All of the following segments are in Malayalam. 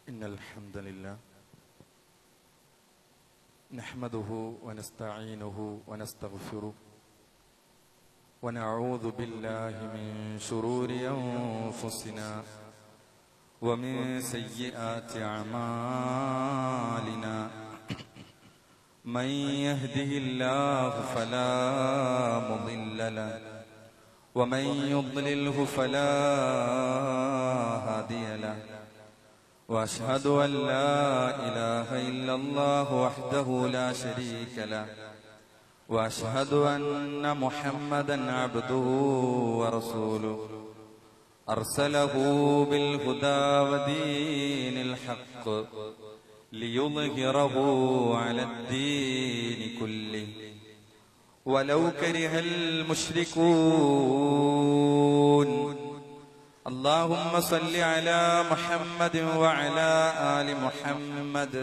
إن الحمد لله نحمده ونستعينه ونستغفره ونعوذ بالله من شرور أنفسنا ومن سيئات أعمالنا من يهده الله فلا مضل له ومن يضلله فلا هادي له وأشهد أن لا إله إلا الله وحده لا شريك له وأشهد أن محمدا عبده ورسوله أرسله بالهدى ودين الحق ليظهره على الدين كله ولو كره المشركون اللهم صل على محمد وعلى آل محمد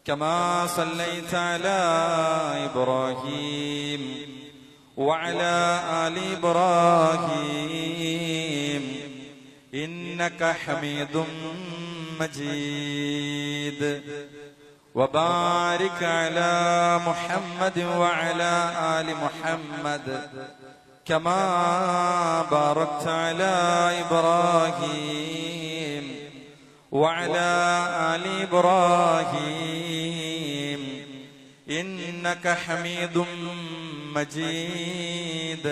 كما صليت على إبراهيم وعلى آل إبراهيم إنك حميد مجيد وبارك على محمد وعلى آل محمد كما باركت على إبراهيم وعلى آل إبراهيم إنك حميد مجيد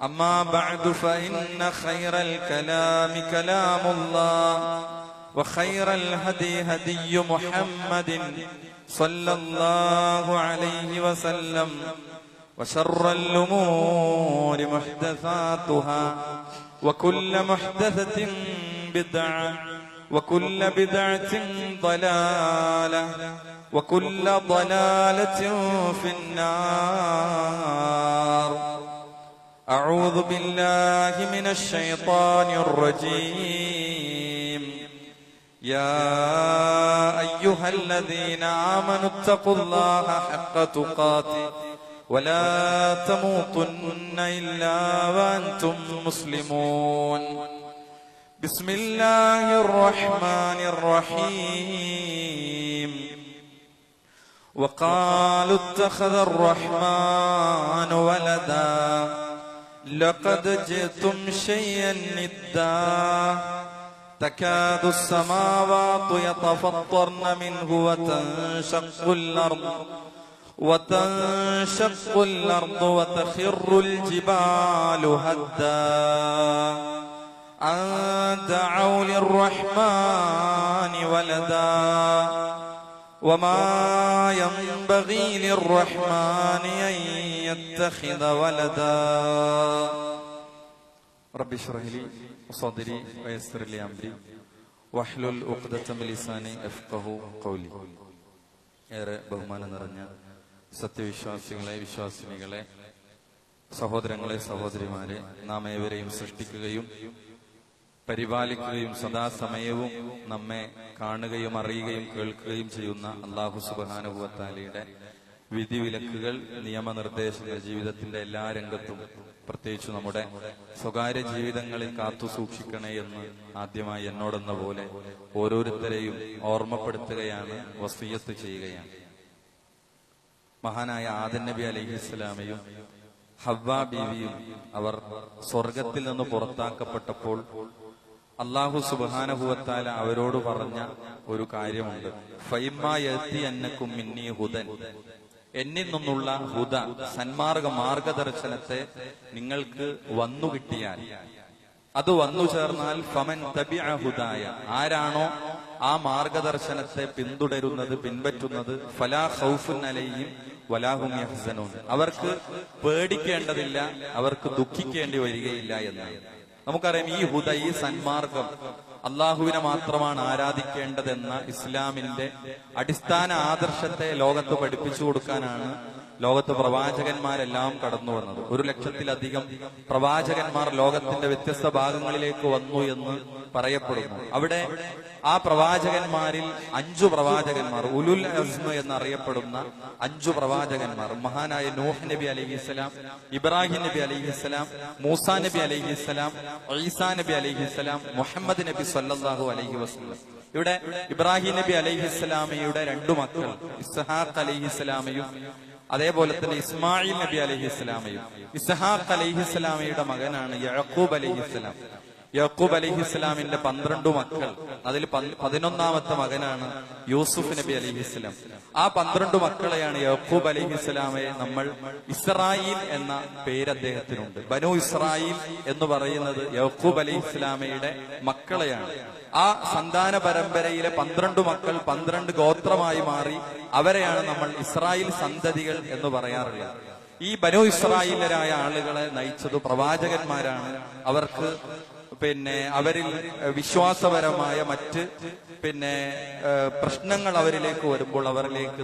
أما بعد فإن خير الكلام كلام الله وخير الهدي هدي محمد صلى الله عليه وسلم وشر الأمور محدثاتها وكل محدثة بدعة وكل بدعة ضلالة وكل ضلالة في النار. أعوذ بالله من الشيطان الرجيم. يا أيها الذين آمنوا اتقوا الله حق تقاته ولا تموتن إلا وأنتم مسلمون. بسم الله الرحمن الرحيم. وقالوا اتخذ الرحمن ولدا لقد جئتم شيئا إدا تكاد السماوات يتفطرن منه وتنشق الأرض وتخر الجبال هدا أن دعوا للرحمن ولدا وما ينبغي للرحمن أن يتخذ ولدا. رب اشرح لي صدري ويسر لي أمري واحلل عقدة من لساني يفقهوا قولي. ഏറെ ബഹുമാനം നിറഞ്ഞ സത്യവിശ്വാസികളെ, വിശ്വാസിനികളെ, സഹോദരങ്ങളെ, സഹോദരിമാരെ, നാം ഏവരെയും സൃഷ്ടിക്കുകയും പരിപാലിക്കുകയും സദാസമയവും നമ്മെ കാണുകയും അറിയുകയും കേൾക്കുകയും ചെയ്യുന്ന അല്ലാഹു സുബ്ഹാനഹു വ തആലയുടെ വിധിവിലക്കുകൾ, നിയമനിർദ്ദേശങ്ങൾ ജീവിതത്തിന്റെ എല്ലാ രംഗത്തും, പ്രത്യേകിച്ച് നമ്മുടെ സ്വകാര്യ ജീവിതങ്ങളിൽ കാത്തു സൂക്ഷിക്കണേ എന്ന് ആദ്യമായി എന്നോടെന്ന പോലെ ഓരോരുത്തരെയും ഓർമ്മപ്പെടുത്തുകയാണ്, വസിയ്യത്ത് ചെയ്യുകയാണ്. മഹാനായ ആദം നബി അലൈഹിസ്സലാമയും ഹവ്വാ ബീവിയും അവർ സ്വർഗത്തിൽ നിന്ന് പുറത്താക്കപ്പെട്ടപ്പോൾ അല്ലാഹു സുബ്ഹാനഹു വ തആല അവരോട് പറഞ്ഞ ഒരു കാര്യമുണ്ട്. ഫൈമാ യഅതിയന്നകും മിന്നീ ഹുദൻ, എന്നിൽ നിന്നുള്ള ഹുദ, സന്മാർഗ മാർഗദർശനത്തെ നിങ്ങൾക്ക് വന്നു കിട്ടിയാൽ, അത് വന്നു ചേർന്നാൽ ഫമൻ തബിഅ ഹുദായ, ആരാണോ ആ മാർഗദർശനത്തെ പിന്തുടരുന്നത്, പിൻപറ്റുന്നത്, ഫലാ ഖൗഫുൻ അലൈഹിം വലാ ഹും യഹ്സനൂൻ, അവർക്ക് പേടിക്കേണ്ടതില്ല, അവർക്ക് ദുഃഖിക്കേണ്ടി വരികയില്ല എന്നാണ്. നമുക്കറിയാം, ഈ ഹുദ, ഈ സന്മാർഗം അള്ളാഹുവിനെ മാത്രമാണ് ആരാധിക്കേണ്ടതെന്ന ഇസ്ലാമിന്റെ അടിസ്ഥാന ആദർശത്തെ ലോകത്ത് പഠിപ്പിച്ചു കൊടുക്കാനാണ് ലോകത്ത് പ്രവാചകന്മാരെല്ലാം കടന്നു വന്നത്. 100,000-ലധികം പ്രവാചകന്മാർ ലോകത്തിന്റെ വ്യത്യസ്ത ഭാഗങ്ങളിലേക്ക് വന്നു എന്ന് പറയപ്പെടുന്നു. അവിടെ ആ പ്രവാചകന്മാരിൽ 5 പ്രവാചകന്മാർ, ഉലുൽ അസ്മ എന്നറിയപ്പെടുന്ന 5 പ്രവാചകന്മാർ, മഹാനായ നൂഹ് നബി അലൈഹിസ്സലാം, ഇബ്രാഹിം നബി അലൈഹിസ്സലാം, മൂസാ നബി അലൈഹിസ്സലാം, ഈസാ നബി അലൈഹിസ്സലാം, മുഹമ്മദ് നബി സല്ലല്ലാഹു അലൈഹി വസല്ലം, ഇവിടെ ഇബ്രാഹിം നബി അലൈഹിസ്സലാമയുടെ രണ്ടു മക്കൾ ഇസ്ഹാഖ് അലൈഹിസ്സലാമയും അതേപോലെ തന്നെ ഇസ്മായിൽ നബി അലൈഹിസ്സലാമയും. ഇസ്ഹാഖ് അലൈഹിസ്സലാമയുടെ മകനാണ് യഅഖൂബ് അലൈഹിസ്സലാം. യഅഖൂബ് അലൈഹിസ്സലാമിന്റെ 12 മക്കൾ, അതിൽ 11ാമത്തെ മകനാണ് യൂസുഫ് നബി അലൈഹിസ്സലാം. ആ 12 മക്കളെയാണ് യഅഖൂബ് അലൈഹിസ്സലാമയെ നമ്മൾ ഇസ്രായേൽ എന്ന പേര് അദ്ദേഹത്തിനുണ്ട്. ബനു ഇസ്രായേൽ എന്ന് പറയുന്നത് യഅഖൂബ് അലൈഹിസ്സലാമയുടെ മക്കളെയാണ്. ആ സന്താന പരമ്പരയിലെ 12 മക്കൾ 12 ഗോത്രമായി മാറി അവരെയാണ് നമ്മൾ ഇസ്രായേൽ സന്തതികൾ എന്ന് പറയാറുള്ളത്. ഈ ബനു ഇസ്രായേലരായ ആളുകളെ നയിച്ചത് പ്രവാചകന്മാരാണ്. അവർക്ക് അവരിൽ വിശ്വാസപരമായ മറ്റ് പ്രശ്നങ്ങൾ അവരിലേക്ക് വരുമ്പോൾ അവരിലേക്ക്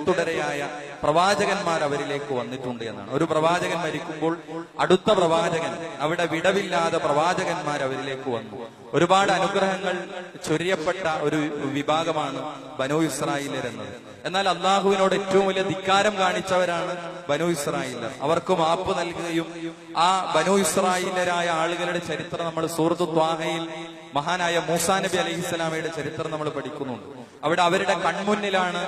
തുടരെയായ പ്രവാചകന്മാർ അവരിലേക്ക് വന്നിട്ടുണ്ട് എന്നാണ്. ഒരു പ്രവാചകൻ മരിക്കുമ്പോൾ അടുത്ത പ്രവാചകൻ, അവിടെ വിടവില്ലാതെ പ്രവാചകന്മാർ അവരിലേക്ക് വന്നു. ഒരുപാട് അനുഗ്രഹങ്ങൾ ചൊരിയപ്പെട്ട ഒരു വിഭാഗമാണ് ബനു ഇസ്രായേലർ എന്നത്. എന്നാൽ അള്ളാഹുവിനോട് ഏറ്റവും വലിയ ധിക്കാരം കാണിച്ചവരാണ് ബനു ഇസ്രായേലർ. അവർക്ക് മാപ്പ് നൽകുകയും ആ ബനു ഇസ്രായേലരായ ആളുകളുടെ ചരിത്രം നമ്മൾ സൂറത്ത് ത്വാഹയിൽ മഹാനായ മൂസാ നബി അലൈഹിസ്സലാമയുടെ ചരിത്രം നമ്മൾ പഠിക്കുന്നുണ്ട്. അവിടെ അവരുടെ കൺമുന്നിലാണ്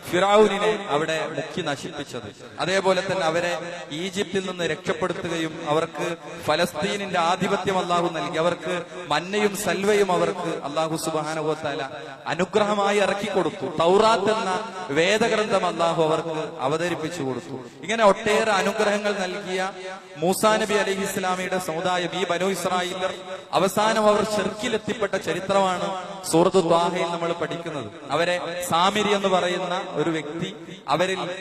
ഫിറഔനിനെ അവിടെ മുക്കി നശിപ്പിച്ചത്. അതേപോലെ തന്നെ അവരെ ഈജിപ്തിൽ നിന്ന് രക്ഷപ്പെടുത്തുകയും അവർക്ക് ഫലസ്തീനിന്റെ ആധിപത്യം അള്ളാഹു നൽകി. അവർക്ക് മന്നയും സൽവയും അവർക്ക് അള്ളാഹു സുബ്ഹാനഹു വ തആല അനുഗ്രഹമായി ഇറക്കി കൊടുത്തു. തൗറാത്ത് എന്ന വേദഗ്രന്ഥം അള്ളാഹു അവർക്ക് അവതരിപ്പിച്ചു കൊടുത്തു. ഇങ്ങനെ ഒട്ടേറെ അനുഗ്രഹങ്ങൾ നൽകിയ മൂസാ നബി അലൈഹിസ്സലാമയുടെ സമുദായം ഈ ബനു ഇസ്രായേലർ അവസാനം അവർ ശിർക്കിലെത്തിപ്പെട്ട ചരിത്രമാണ് സൂറത്ത് ത്വാഹയിൽ നമ്മൾ പഠിക്കുന്നത്. അവരെ സാമിരി എന്ന് പറയുന്ന ഒരു വ്യക്തി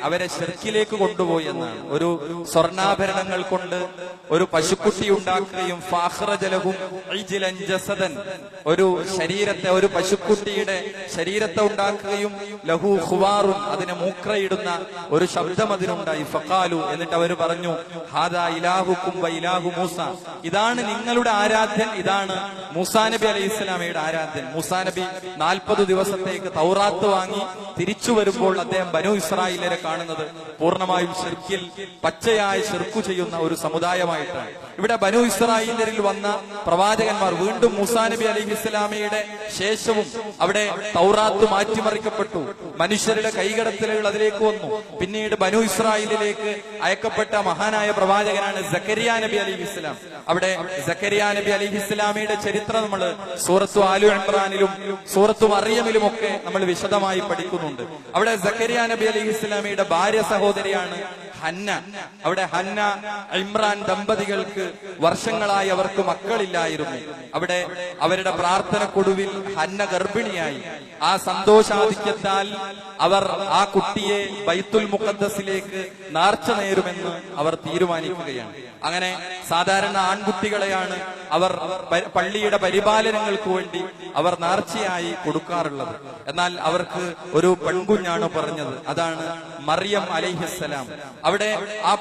അവരെ ശിർക്കിലേക്ക് കൊണ്ടുപോയി എന്നാണ്. ഒരു സ്വർണ്ണാഭരണങ്ങൾ കൊണ്ട് ഒരു പശുക്കുട്ടി ഉണ്ടാക്കുകയും ഒരു ശരീരത്തെ, ഒരു പശുക്കുട്ടിയുടെ ശരീരത്തെ ഉണ്ടാക്കുകയും ലഹു ഖുവാറുൻ, അതിനെ മൂക്രയിടുന്ന ഒരു ശബ്ദം അതിനുണ്ടായി. ഫഖാലു, എന്നിട്ട് അവർ പറഞ്ഞു ഹാദാ ഇലാഹുക്കും വ ഇലാഹു മൂസ, ഇതാണ് നിങ്ങളുടെ ആരാധ്യൻ, ഇതാണ് മൂസാ നബി അലൈഹിസ്സലാമയുടെ ആരാധ്യൻ. മൂസാ നബി 40 ദിവസത്തേക്ക് തൗറാത്ത് വാങ്ങി തിരിച്ചു വരുമ്പോൾ അദ്ദേഹം ബനു ഇസ്രായേലരെ കാണുന്നത് പൂർണ്ണമായും ശിർക്കിൽ, പച്ചയായ ശിർക്ക് ചെയ്യുന്ന ഒരു സമുദായമായിട്ടാണ്. ഇവിടെ ബനു ഇസ്രായേലരിൽ വന്ന പ്രവാചകന്മാർ വീണ്ടും മൂസാ നബി അലൈഹിസ്സലാമയുടെ ശേഷവും അവിടെ തൗറാത്ത് മാറ്റിമറിക്കപ്പെട്ടു. മനുഷ്യരുടെ കൈകടത്തലുകൾ അതിലേക്ക് വന്നു. പിന്നീട് ബനു ഇസ്രായേലിലേക്ക് അയക്കപ്പെട്ട മഹാനായ പ്രവാചകനാണ് സക്കരിയ നബി അലൈഹിസ്സലാം. അവിടെ സക്കരിയ നബി അലൈഹിസ്സലാമയുടെ ചരിത്രം നമ്മൾ സൂറത്തു ആലു ഇംറാനിലും സൂറത്തു മറിയമിലും ഒക്കെ നമ്മൾ വിശദമായി പഠിക്കുന്നുണ്ട്. അവിടെ സക്കരിയ നബി അലൈഹിസ്സലാമയുടെ ഭാര്യ സഹോദരിയാണ് ഹന്ന. അവിടെ ഹന്ന ഇമ്രാൻ ദമ്പതികൾക്ക് വർഷങ്ങളായി അവർക്ക് മക്കളില്ലായിരുന്നു. അവിടെ അവരുടെ പ്രാർത്ഥനക്കൊടുവിൽ ഹന്ന ഗർഭിണിയായി. ആ സന്തോഷാധിക്യത്താൽ അവർ ആ കുട്ടിയെ ബൈത്തുൽ മുഖദ്ദസിലേക്ക് നേർച്ച നേരുമെന്ന് അവർ തീരുമാനിക്കുകയാണ്. അങ്ങനെ സാധാരണ ആൺകുട്ടികളെയാണ് അവർ പള്ളിയുടെ പരിപാലനങ്ങൾക്ക് വേണ്ടി അവർ നേർച്ചയായി കൊടുക്കാറുള്ളത്. എന്നാൽ അവർക്ക് ഒരു പെൺകുഞ്ഞാണ് പറഞ്ഞത്, അതാണ് മറിയം അലൈഹിസ്സലാം. അവിടെ ആ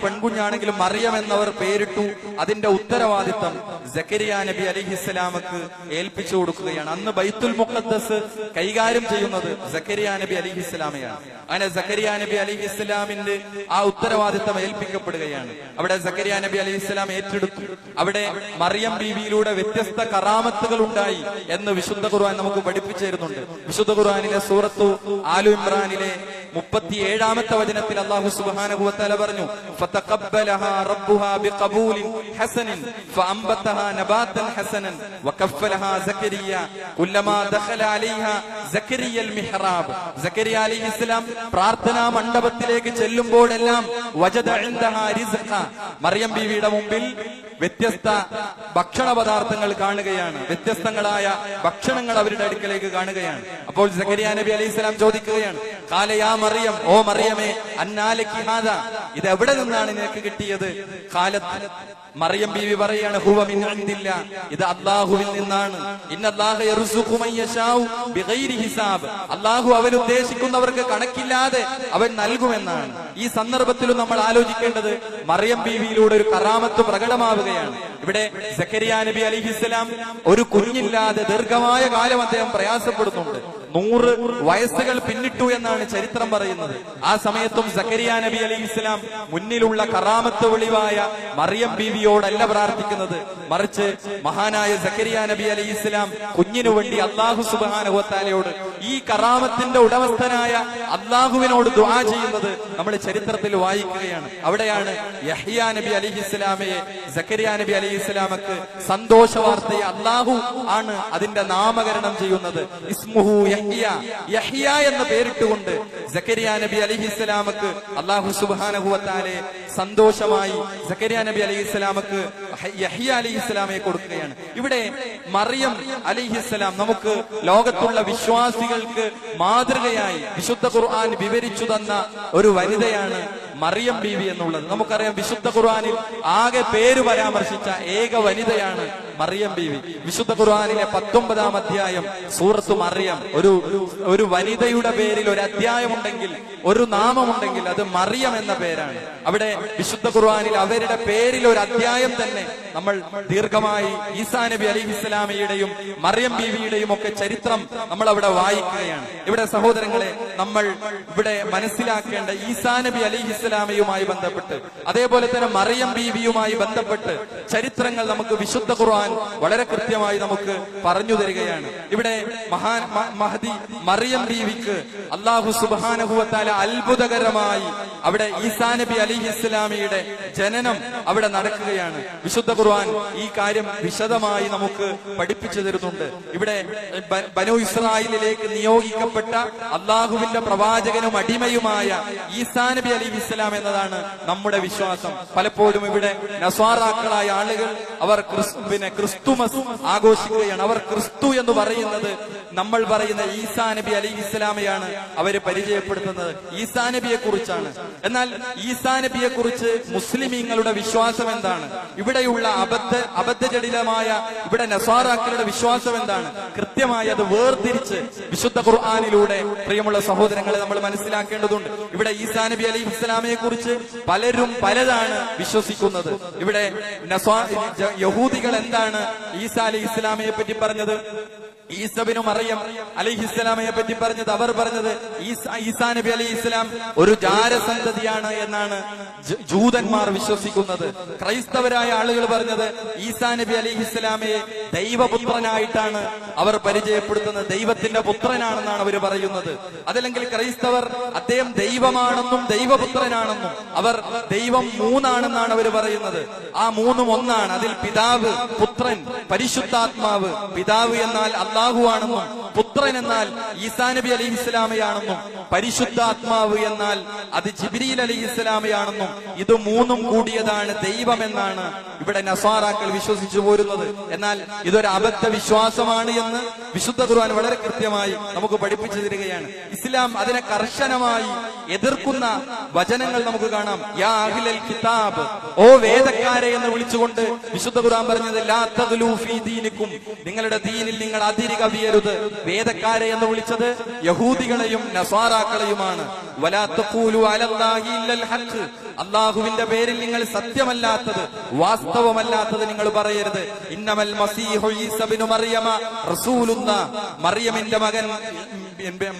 പെൺകുഞ്ഞാണെങ്കിലും മറിയം എന്നവർ പേരിട്ടു. അതിന്റെ ഉത്തരവാദിത്തം സക്കരിയ നബി അലൈഹിസ്സലാമക്ക് ഏൽപ്പിച്ചു കൊടുക്കുകയാണ്. അന്ന് ബൈത്തുൽ മുഖദ്ദസ് കൈകാര്യം ചെയ്യുന്നത് സക്കരിയ നബി അലൈഹിസ്സലാമയാണ്. അങ്ങനെ സക്കരിയ നബി അലൈഹിസ്സലാമിന്റെ ആ ഉത്തരവാദിത്തം ഏൽപ്പിക്കപ്പെടുകയാണ്. അവിടെ സക്കരിയ നബി അലൈഹിസ്സലാം ഏറ്റെടുത്തു. അവിടെ മറിയം ബീവിയിലൂടെ വ്യത്യസ്ത കറാമത്തുകൾ ഉണ്ടായി എന്ന് വിശുദ്ധ ഖുർആൻ നമുക്ക് പഠിപ്പിച്ചു തരുന്നുണ്ട്. വിശുദ്ധ ഖുർആനിലെ സൂറത്തു ആലു ഇംറാനിലെ 37ാമത്തെ വചനത്തിൽ അല്ലാഹു സുബ്ഹാനഹു വ തആല പറഞ്ഞു ഫതഖബ്ബലഹാ റബ്ബുഹാ ബിഖബൂലിൻ ഹസനിൻ ഫഅംബതഹാ നബാതൻ ഹസനൻ വകഫലഹാ സക്കരിയ കുല്ലമാ ദഖല അലൈഹാ സക്കരിയൽ മിഹ്റാബ്. സക്കരിയ അലൈഹിസ്സലാം പ്രാർത്ഥനാ മണ്ഡപത്തിലേക്ക് ചെല്ലുമ്പോഴെല്ലാം വജദ ഇൻദഹാ റിസ്ഖ, മറിയം ബീവിയുടെ മുമ്പിൽ വ്യത്യസ്ത ഭക്ഷണ പദാർത്ഥങ്ങൾ കാണുകയാണ്. വ്യത്യസ്തങ്ങളായ ഭക്ഷണങ്ങൾ അവരുടെ അടുക്കലേക്ക് കാണുകയാണ്. അപ്പോൾ സക്കരിയ നബി അലൈഹിസ്സലാം ചോദിക്കുകയാണ്, ഖാല യാ മറിയം, ഓ മറിയമേ, അന്നാലകി ഹാദാ, ഇത് എവിടെ നിന്നാണ് നിനക്ക് കിട്ടിയത്? ഖാലത്ത്, മറിയം ബീവി പറയാണ്, ഹുവ മിൻ ഇൻദില്ല, ഇത് അല്ലാഹുവിൽ നിന്നാണ്. ഇന്നല്ലാഹ യർസുഖു മൻ യശാഉ ബിഗൈരി ഹിസാബ്, അല്ലാഹു അവൻ ഉദ്ദേശിക്കുന്നവർക്ക് കണക്കില്ലാതെ അവൻ നൽകുമെന്നാണ്. ഈ സന്ദർഭത്തിലും നമ്മൾ ആലോചിക്കേണ്ടത് മറിയം ബീവിയിലൂടെ ഒരു കറാമത്ത് പ്രകടമാവുകയാണ്. ഇവിടെ സക്കരിയ നബി അലൈഹിസ്സലാം ഒരു കുഞ്ഞില്ലാതെ ദീർഘമായ കാലം അദ്ദേഹം പ്രയാസപ്പെടുന്നുണ്ട്. 100 വയസ്സുകൾ പിന്നിട്ടു എന്നാണ് ചരിത്രം പറയുന്നത്. ആ സമയത്തും സക്കരിയ നബി അലൈഹി ഇസ്ലാം മുന്നിലുള്ള കറാമത്ത് വെളിവായ മറിയം ബീവിയോടല്ല പ്രാർത്ഥിക്കുന്നത്, മറിച്ച് മഹാനായ സക്കരിയ നബി അലൈഹി ഇസ്ലാം കുഞ്ഞിനു വേണ്ടി അല്ലാഹു സുബ്ഹാനഹു വ തആലയോട്, ഈ കറാമത്തിന്റെ ഉടമസ്ഥനായ അല്ലാഹുവിനോട് ദുആ ചെയ്യുന്നത് നമ്മൾ ചരിത്രത്തിൽ വായിക്കുകയാണ്. അവിടെയാണ് യഹ്യ നബി അലൈഹി ഇസ്ലാമയെ സക്കരിയ നബി അലൈഹി ഇസ്ലാമക്ക് സന്തോഷ വാർത്തയെ അല്ലാഹു ആണ് അതിന്റെ നാമകരണം ചെയ്യുന്നത്. ഇസ്മുഹു യഹ്യ, യഹ്യ എന്ന പേരിട്ടുകൊണ്ട് സക്കരിയ നബി അലൈഹി ഇസ്ലാമക്ക് അല്ലാഹു സുബ്ഹാനഹു വ തആലയെ സന്തോഷമായി സക്കരിയ നബി അലൈഹി ഇസ്ലാമക്ക് യഹ്യ അലൈഹി ഇസ്ലാമയെ കൊടുക്കുകയാണ്. ഇവിടെ മറിയം അലൈഹി ഇസ്ലാം നമുക്ക് ലോകത്തുള്ള വിശ്വാസികൾക്ക് മാതൃകയായി വിശുദ്ധ ഖുർആൻ വിവരിച്ചു തന്ന ഒരു വനിതയാണ് മറിയം ബീവി എന്നുള്ളത്. നമുക്കറിയാം, വിശുദ്ധ ഖുർആനിൽ ആകെ പേര് പരാമർശിച്ച ഏക വനിതയാണ് മറിയം ബീവി. വിശുദ്ധ ഖുർആനിലെ 19-ാം അധ്യായം സൂറത്ത് മറിയം, ഒരു വനിതയുടെ പേരിൽ ഒരു അധ്യായമുണ്ടെങ്കിൽ, ഒരു നാമമുണ്ടെങ്കിൽ അത് മറിയം എന്ന പേരാണ്. അവിടെ വിശുദ്ധ ഖുർആനിൽ അവരുടെ പേരിൽ ഒരു അധ്യായം തന്നെ നമ്മൾ ദീർഘമായി ഈസാ നബി അലൈഹി ഇസ്ലാമയുടെയും മറിയം ബീവിയുടെയും ഒക്കെ ചരിത്രം നമ്മൾ അവിടെ വായിക്കുകയാണ്. ഇവിടെ സഹോദരങ്ങളെ, നമ്മൾ ഇവിടെ മനസ്സിലാക്കേണ്ട ഈസാ നബി അലൈഹി ഇസ്ലാമയുമായി ബന്ധപ്പെട്ട്, അതേപോലെ തന്നെ മറിയം ബീവിയുമായി ബന്ധപ്പെട്ട് ചരിത്രങ്ങൾ നമുക്ക് വിശുദ്ധ ഖുർആൻ വളരെ കൃത്യമായി നമുക്ക് പറഞ്ഞു തരികയാണ്. ഇവിടെ മഹദി മറിയം ബീവിക്ക് അല്ലാഹു സുബ്ഹാനഹു വ തആല അത്ഭുതകരമായി അവിടെ ഈസാ നബി അലൈഹി ഇസ്ലാമിയുടെ ജനനം അവിടെ നടക്കുകയാണ്. വിശുദ്ധ ഖുർആൻ ഈ കാര്യം വിശദമായി നമുക്ക് പഠിപ്പിച്ചു തരുന്നുണ്ട്. ഇവിടെ ബനൂ ഇസ്രായേലിലേക്ക് നിയോഗിക്കപ്പെട്ട അല്ലാഹുവിന്റെ പ്രവാചകനും അടിമയുമായ ഈസാ നബി അലൈഹി ഇസ്ലാം എന്നതാണ് നമ്മുടെ വിശ്വാസം. പലപ്പോഴും ഇവിടെ നസ്വാറാക്കളായ ആളുകൾ അവർ ക്രിസ്തുമസ് ആഘോഷിക്കുകയാണ്. അവർ ക്രിസ്തു എന്ന് പറയുന്നത് നമ്മൾ പറയുന്ന ഈസാ നബി അലൈഹി ഇസ്ലാമയാണ് അവര് പരിചയപ്പെടുത്തുന്നത്, ഈസാ നബിയെ കുറിച്ചാണ്. എന്നാൽ ഈസാ നബിയെ കുറിച്ച് മുസ്ലിമീങ്ങളുടെ വിശ്വാസം എന്താണ്? ഇവിടെയുള്ള അബദ്ധജടിലമായ ഇവിടെ നസ്വാറാക്കളുടെ വിശ്വാസം എന്താണ്? കൃത്യമായി അത് വേർതിരിച്ച് വിശുദ്ധ ഖുർആനിലൂടെ പ്രിയമുള്ള സഹോദരങ്ങളെ നമ്മൾ മനസ്സിലാക്കേണ്ടതുണ്ട്. ഇവിടെ ഈസാ നബി അലൈഹി ഇസ്ലാമയെ കുറിച്ച് പലരും പലതാണ് വിശ്വസിക്കുന്നത്. ഇവിടെ യഹൂദികൾ എന്താണ് ഈസാ അലൈഹി ഇസ്ലാമയെ പറ്റി പറഞ്ഞത്? ഈസബിനു മറിയം അലൈഹി ഇസ്ലാമയെ പറ്റി പറഞ്ഞത്, അവർ പറഞ്ഞത് ഈസാ നബി അലൈഹി ഇസ്ലാം ഒരു ജാരസന്തതിയാണ് എന്നാണ് ജൂതന്മാർ വിശ്വസിക്കുന്നത്. ക്രൈസ്തവരായ ആളുകൾ പറഞ്ഞത് ഈസാ നബി അലൈഹി ഇസ്ലാമയെ ദൈവപുത്രനായിട്ടാണ് അവർ പരിചയപ്പെടുത്തുന്നത്, ദൈവത്തിന്റെ പുത്രനാണെന്നാണ് അവർ പറയുന്നത്. അതല്ലെങ്കിൽ ക്രൈസ്തവർ അദ്ദേഹം ദൈവമാണെന്നും ദൈവപുത്രനാണെന്നും, അവർ ദൈവം 3 ആണെന്നാണ് അവർ പറയുന്നത്. ആ 3 ഒന്നാണ്. അതിൽ പിതാവ്, പുത്രൻ, പരിശുദ്ധാത്മാവ്. പിതാവ് എന്നാൽ അല്ലാഹു ആണെന്നും, പുത്രൻ എന്നാൽ ഈസാ നബി അലൈഹി ഇസ്ലാമയാണെന്നും, പരിശുദ്ധാത്മാവ് എന്നാൽ അത് ജിബ്രീൽ അലൈഹി ഇസ്ലാമയാണെന്നും, ഇത് 3 കൂടിയതാണ് ദൈവമെന്നാണ് ഇവിടെ നസ്വാറാക്കൾ വിശ്വസിച്ചു പോരുന്നത്. എന്നാൽ ഇതൊരു അബദ്ധ വിശ്വാസമാണ് എന്ന് വിശുദ്ധ ഖുർആൻ വളരെ കൃത്യമായി നമുക്ക് പഠിപ്പിച്ചു തരികയാണ്. ഇസ്ലാം അതിനെ കർശനമായി എതിർക്കുന്ന വചനങ്ങൾ നമുക്ക് കാണാം. യാ അഹ്ലൽ കിതാബ്, ഓ വേദക്കാരെ എന്ന് വിളിച്ചുകൊണ്ട് വിശുദ്ധ ഖുർആൻ പറഞ്ഞത് ലാ തഗ്ലൂ ഫീ ദീനിക്കും, നിങ്ങളുടെ ദീനിൽ നിങ്ങൾ അതിരി കവിയരുത്. വേദക്കാരെ എന്ന് വിളിച്ചത് യഹൂദികളെയും നസ്വാറാക്കളെയുമാണ്. വലാ തഖൂലു അലല്ലാഹി ഇല്ലൽ ഹഖ്, അല്ലാഹുവിന്റെ പേരിൽ നിങ്ങൾ സത്യമല്ലാത്തത്, വാസ്തവമല്ലാത്തത് നിങ്ങൾ പറയരുത്. ഇന്നമൽ മസീഹു ഈസ ഇബ്നു മറിയമ റസൂലുള്ളാഹ്, മറിയമിന്റെ മകൻ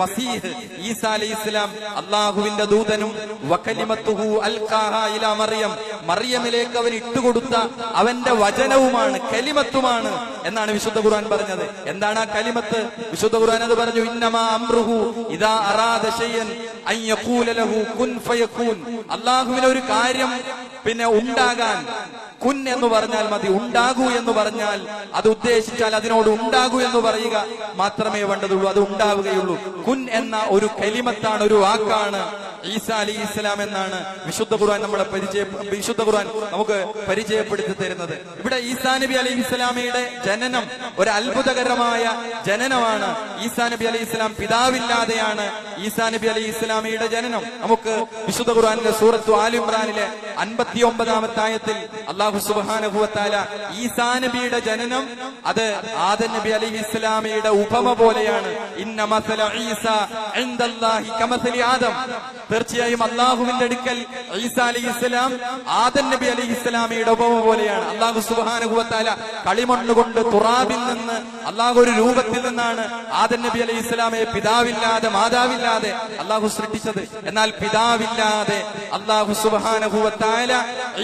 മസീഹ് ഈസാ അലൈഹിസ്സലാം അല്ലാഹുവിന്റെ ദൂതനും വകലിമത്തുഹു അൽഖാഹാ ഇലാ മറിയം, മറിയമിലേക്ക് അവൻ ഇട്ടുകൊടുത്ത അവന്റെ വചനവുമാണ്, കലിമത്തുമാണ് എന്നാണ് വിശുദ്ധ ഖുർആൻ പറഞ്ഞത്. എന്താണ് ആ കലിമത്ത്? വിശുദ്ധ ഖുർആൻ അത് പറഞ്ഞു, ഇന്നമാ അംറുഹു ഇദാ അറാദ ശൈഅൻ അൻ യഖൂല ലഹു കുൻ ഫയകൂൻ. അല്ലാഹുവിന് ഒരു കാര്യം ഉണ്ടാകാൻ കുൻ എന്ന് പറഞ്ഞാൽ മതി, ഉണ്ടാകൂ എന്ന് പറഞ്ഞാൽ, അത് ഉദ്ദേശിച്ചാൽ അതിനോട് ഉണ്ടാകൂ എന്ന് പറയുക മാത്രമേ വേണ്ടതുള്ളൂ, അത് ഉണ്ടാവുകയുള്ളൂ. കുൻ എന്ന ഒരു കലിമത്താണ്, ഒരു വാക്കാണ് ഈസാ അലൈഹി ഇസ്ലാം എന്നാണ് വിശുദ്ധ ഖുർആൻ നമുക്ക് പരിചയപ്പെടുത്തി തരുന്നത്. ഇവിടെ ഈസാ നബി അലൈഹി ഇസ്ലാമയുടെ ജനനം ഒരു അത്ഭുതകരമായ ജനനമാണ്. ഈസാ നബി അലൈഹി ഇസ്ലാം പിതാവില്ലാതെയാണ് ഈസാ നബി അലൈഹി ഇസ്ലാമയുടെ ജനനം. നമുക്ക് വിശുദ്ധ ഖുർആനിലെ സൂറത്തു ആൽ ഇംറാനിലെ 59-ാമത്തെ ആയത്തിൽ അല്ലാഹു സുബ്ഹാനഹു വ തആല ഈസാ നബിയുടെ ജനനം അത് ആദം നബി അലൈഹി ഇസ്ലാമയുടെ ഉപമ പോലെയാണ്. ഇന്ന മസല ഈസാ ഇൻദല്ലാഹി കമസലി ആദം, തീർച്ചയായും അള്ളാഹുവിന്റെ അടുക്കൽ ഈസാ അലൈഹിസ്സലാം ആദം നബി അലൈഹിസ്സലാമയുടെ ഉപമ പോലെയാണ്. അള്ളാഹു സുബ്ഹാനഹു വ തആല കളിമണ്ണ് കൊണ്ട് തുറാബിൽ നിന്ന് അള്ളാഹു ഒരു രൂപത്തിൽ നിന്നാണ് ആദം നബി അലൈഹിസ്സലാമയെ പിതാവില്ലാതെ മാതാവില്ലാതെ അള്ളാഹു സൃഷ്ടിച്ചത്. എന്നാൽ പിതാവില്ലാതെ അള്ളാഹു സുബ്ഹാനഹു വ തആല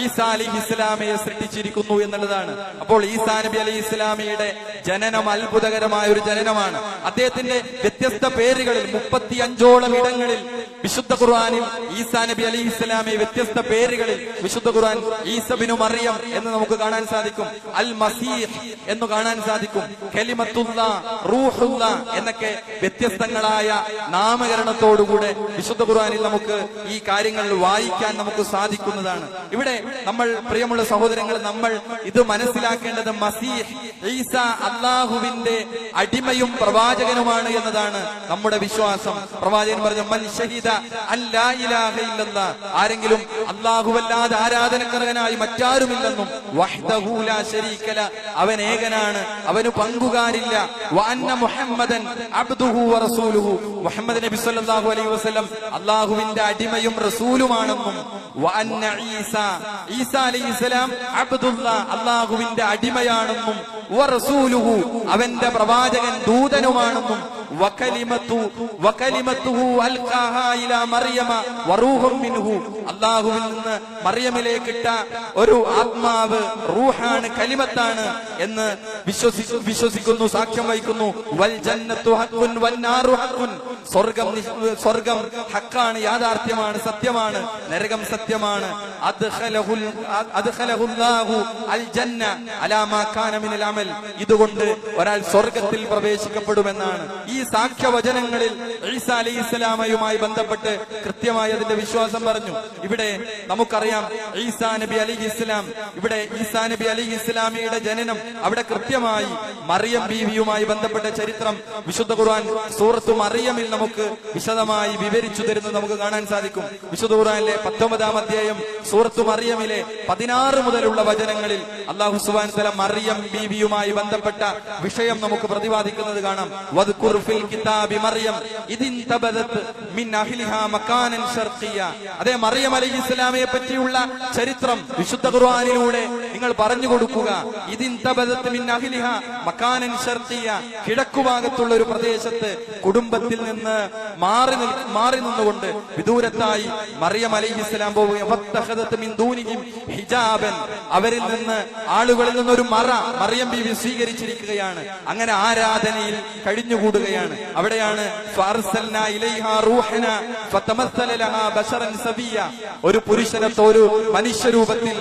ഈസാ അലൈഹിസ്സലാമയെ സൃഷ്ടിച്ചിരിക്കുന്നു എന്നുള്ളതാണ്. അപ്പോൾ ഈസാ നബി അലൈഹിസ്സലാമയുടെ ജനനം അത്ഭുതകരമായ ഒരു ജനനമാണ്. അദ്ദേഹത്തിന്റെ വ്യത്യസ്ത പേരുകളിൽ 35ഓളം ഇടങ്ങളിൽ വിശുദ്ധ ഖുർആനിൽ ഈസാ നബി അലൈഹിസ്സലാമയെ വ്യത്യസ്ത പേരുകളിൽ വിശുദ്ധ ഖുർആൻ ഈസബിനു മറിയം എന്ന് നമുക്ക് കാണാൻ സാധിക്കും, അൽ മസീഹ് എന്ന് കാണാൻ സാധിക്കും, കലിമത്തുല്ലാ, റൂഹുല്ലാ എന്നൊക്കെ വ്യത്യസ്തങ്ങളായ നാമകരണത്തോടുകൂടെ വിശുദ്ധ ഖുർആനിൽ നമുക്ക് ഈ കാര്യങ്ങൾ വായിക്കാൻ നമുക്ക് സാധിക്കുന്നതാണ്. ഇവിടെ നമ്മൾ പ്രിയമുള്ള സഹോദരങ്ങൾ, നമ്മൾ ഇത് മനസ്സിലാക്കേണ്ടത് മസീഹ് ഈസ അല്ലാഹുവിന്റെ അടിമയും പ്രവാചകനുമാണ് എന്നതാണ് നമ്മുടെ വിശ്വാസം. പ്രവാചകൻ പറഞ്ഞു, മൻ ഷഹിദ അല്ലാ ഇലാഹ ഇല്ലല്ലാഹ്, ആരെങ്കിലും അല്ലാഹുവല്ലാതെ ആരാധനക്കർഹനായി മറ്റാരുമില്ലെന്നും വഹ്ദഹു ലാ ശരീക ലഹ്, അവൻ ഏകനാണ്, അവന് പങ്കുകാരില്ല, വ അന്ന മുഹമ്മദൻ അബ്ദുഹു വ റസൂലുഹു, മുഹമ്മദ് നബി സല്ലല്ലാഹു അലൈഹി വസല്ലം അല്ലാഹുവിന്റെ അടിമയും റസൂലുമാണെന്നും, വ അന്ന ഈസ അലൈഹിസ്സലാം അബ്ദുല്ലാ, അല്ലാഹുവിന്റെ അടിമയാണെന്നും, വ റസൂലുഹു, അവന്റെ പ്രവാചകൻ ദൂതനുമാണെന്നും, വകലിമത്തുഹു അൽഖാഹാ ഇലാ മറിയമ വറൂഹും മിൻഹു, അല്ലാഹുവിൽ നിന്ന് മറിയമിലേക്കിട്ട ഒരു ആത്മാവ് റൂഹാണ്, കലിമത്താണ് എന്ന് വിശ്വസിക്കുന്നു, സാക്ഷ്യം വഹിക്കുന്നു. വൽ ജന്നത്തു ഹഖ്ഖുൻ വന്നാറു ഹഖ്ഖുൻ, സ്വർഗം ഹഖാണ്, യാഥാർത്ഥ്യമാണ്, സത്യമാണ്, നരകം സത്യമാണ്. അദ്ഖലഹുല്ലാഹു അൽ ജന്ന അലാ മാ കാന മിനൽ അമൽ, ഇതുകൊണ്ട് ഒരാൾ സ്വർഗത്തിൽ പ്രവേശിക്കപ്പെടുമെന്നാണ്. ഈ സാക്ഷ്യവചനങ്ങളിൽ ഈസാ അലൈഹിസ്സലാമയുമായി ബന്ധപ്പെട്ട് കൃത്യമായി അതിന്റെ വിശ്വാസം പറഞ്ഞു. ഇവിടെ നമുക്കറിയാം ഈസാ നബി അലൈഹിസ്സലാം, ഇവിടെ ഈസാ നബി അലൈഹിസ്സലാമിയുടെ ജനനം, അവിടെ കൃത്യമായി മറിയം ബീവിയുമായി ബന്ധപ്പെട്ട ചരിത്രം വിശുദ്ധ ഖുർആൻ സൂറത്തു മറിയമിൽ നമുക്ക് വിശദമായി വിവരിച്ചു തരുന്നത് നമുക്ക് കാണാൻ സാധിക്കും. വിശുദ്ധ ഖുർആനിലെ 19-ാം അധ്യായം സൂറത്തു മറിയമിലെ 16 മുതലുള്ള വചനങ്ങളിൽ അല്ലാഹു സുബ്ഹാനഹു വ തആല മറിയം ബീവിയുമായി ബന്ധപ്പെട്ട വിഷയം നമുക്ക് പ്രതിപാദിക്കുന്നത് കാണാം. വദ്കുർ ഫിൽ കിതാബി മറിയം ഇദിൻ തബദത് മിൻ അഹ്ലിഹാ മകാനൻ ശർഖിയ, അതേ മറിയം അലൈഹിസ്സലാമയെ പറ്റിയുള്ള ചരിത്രം വിശുദ്ധ ഖുർആനിലൂടെ നിങ്ങൾ പറഞ്ഞു കൊടുക്കുക. ഇദിൻ തബദത് മിൻ അഹ്ലിഹാ മകാനൻ ശർഖിയ, കിഴക്കുഭാഗത്തുള്ള ഒരു പ്രദേശത്ത് കുടുംബത്തിൽ നിന്ന് മാറി നിന്നുകൊണ്ട് വിദൂരത്തായി മറിയം അലൈഹിസ്സലാം പോവുകയും ഫത്തഖദത് മിൻ ദൂനിഹിം ഹിജാബൻ, അവരിൽ നിന്ന് ആളുകളിൽ നിന്നൊരു മറ മറിയം ബീവി സ്വീകരിച്ചിരിക്കുകയാണ്. അങ്ങനെ ആരാധനയിൽ കഴിഞ്ഞുകൂടുകയാണ്. അവിടെയാണ് ഫഅർസൽനാ ഇലൈഹാ റൂഹനാ ഫതമസ്സല ലഹാ ബശറൻ സവിയ, ഒരു പുരുഷനത്തോ ഒരു മനുഷ്യരൂപത്തിൽ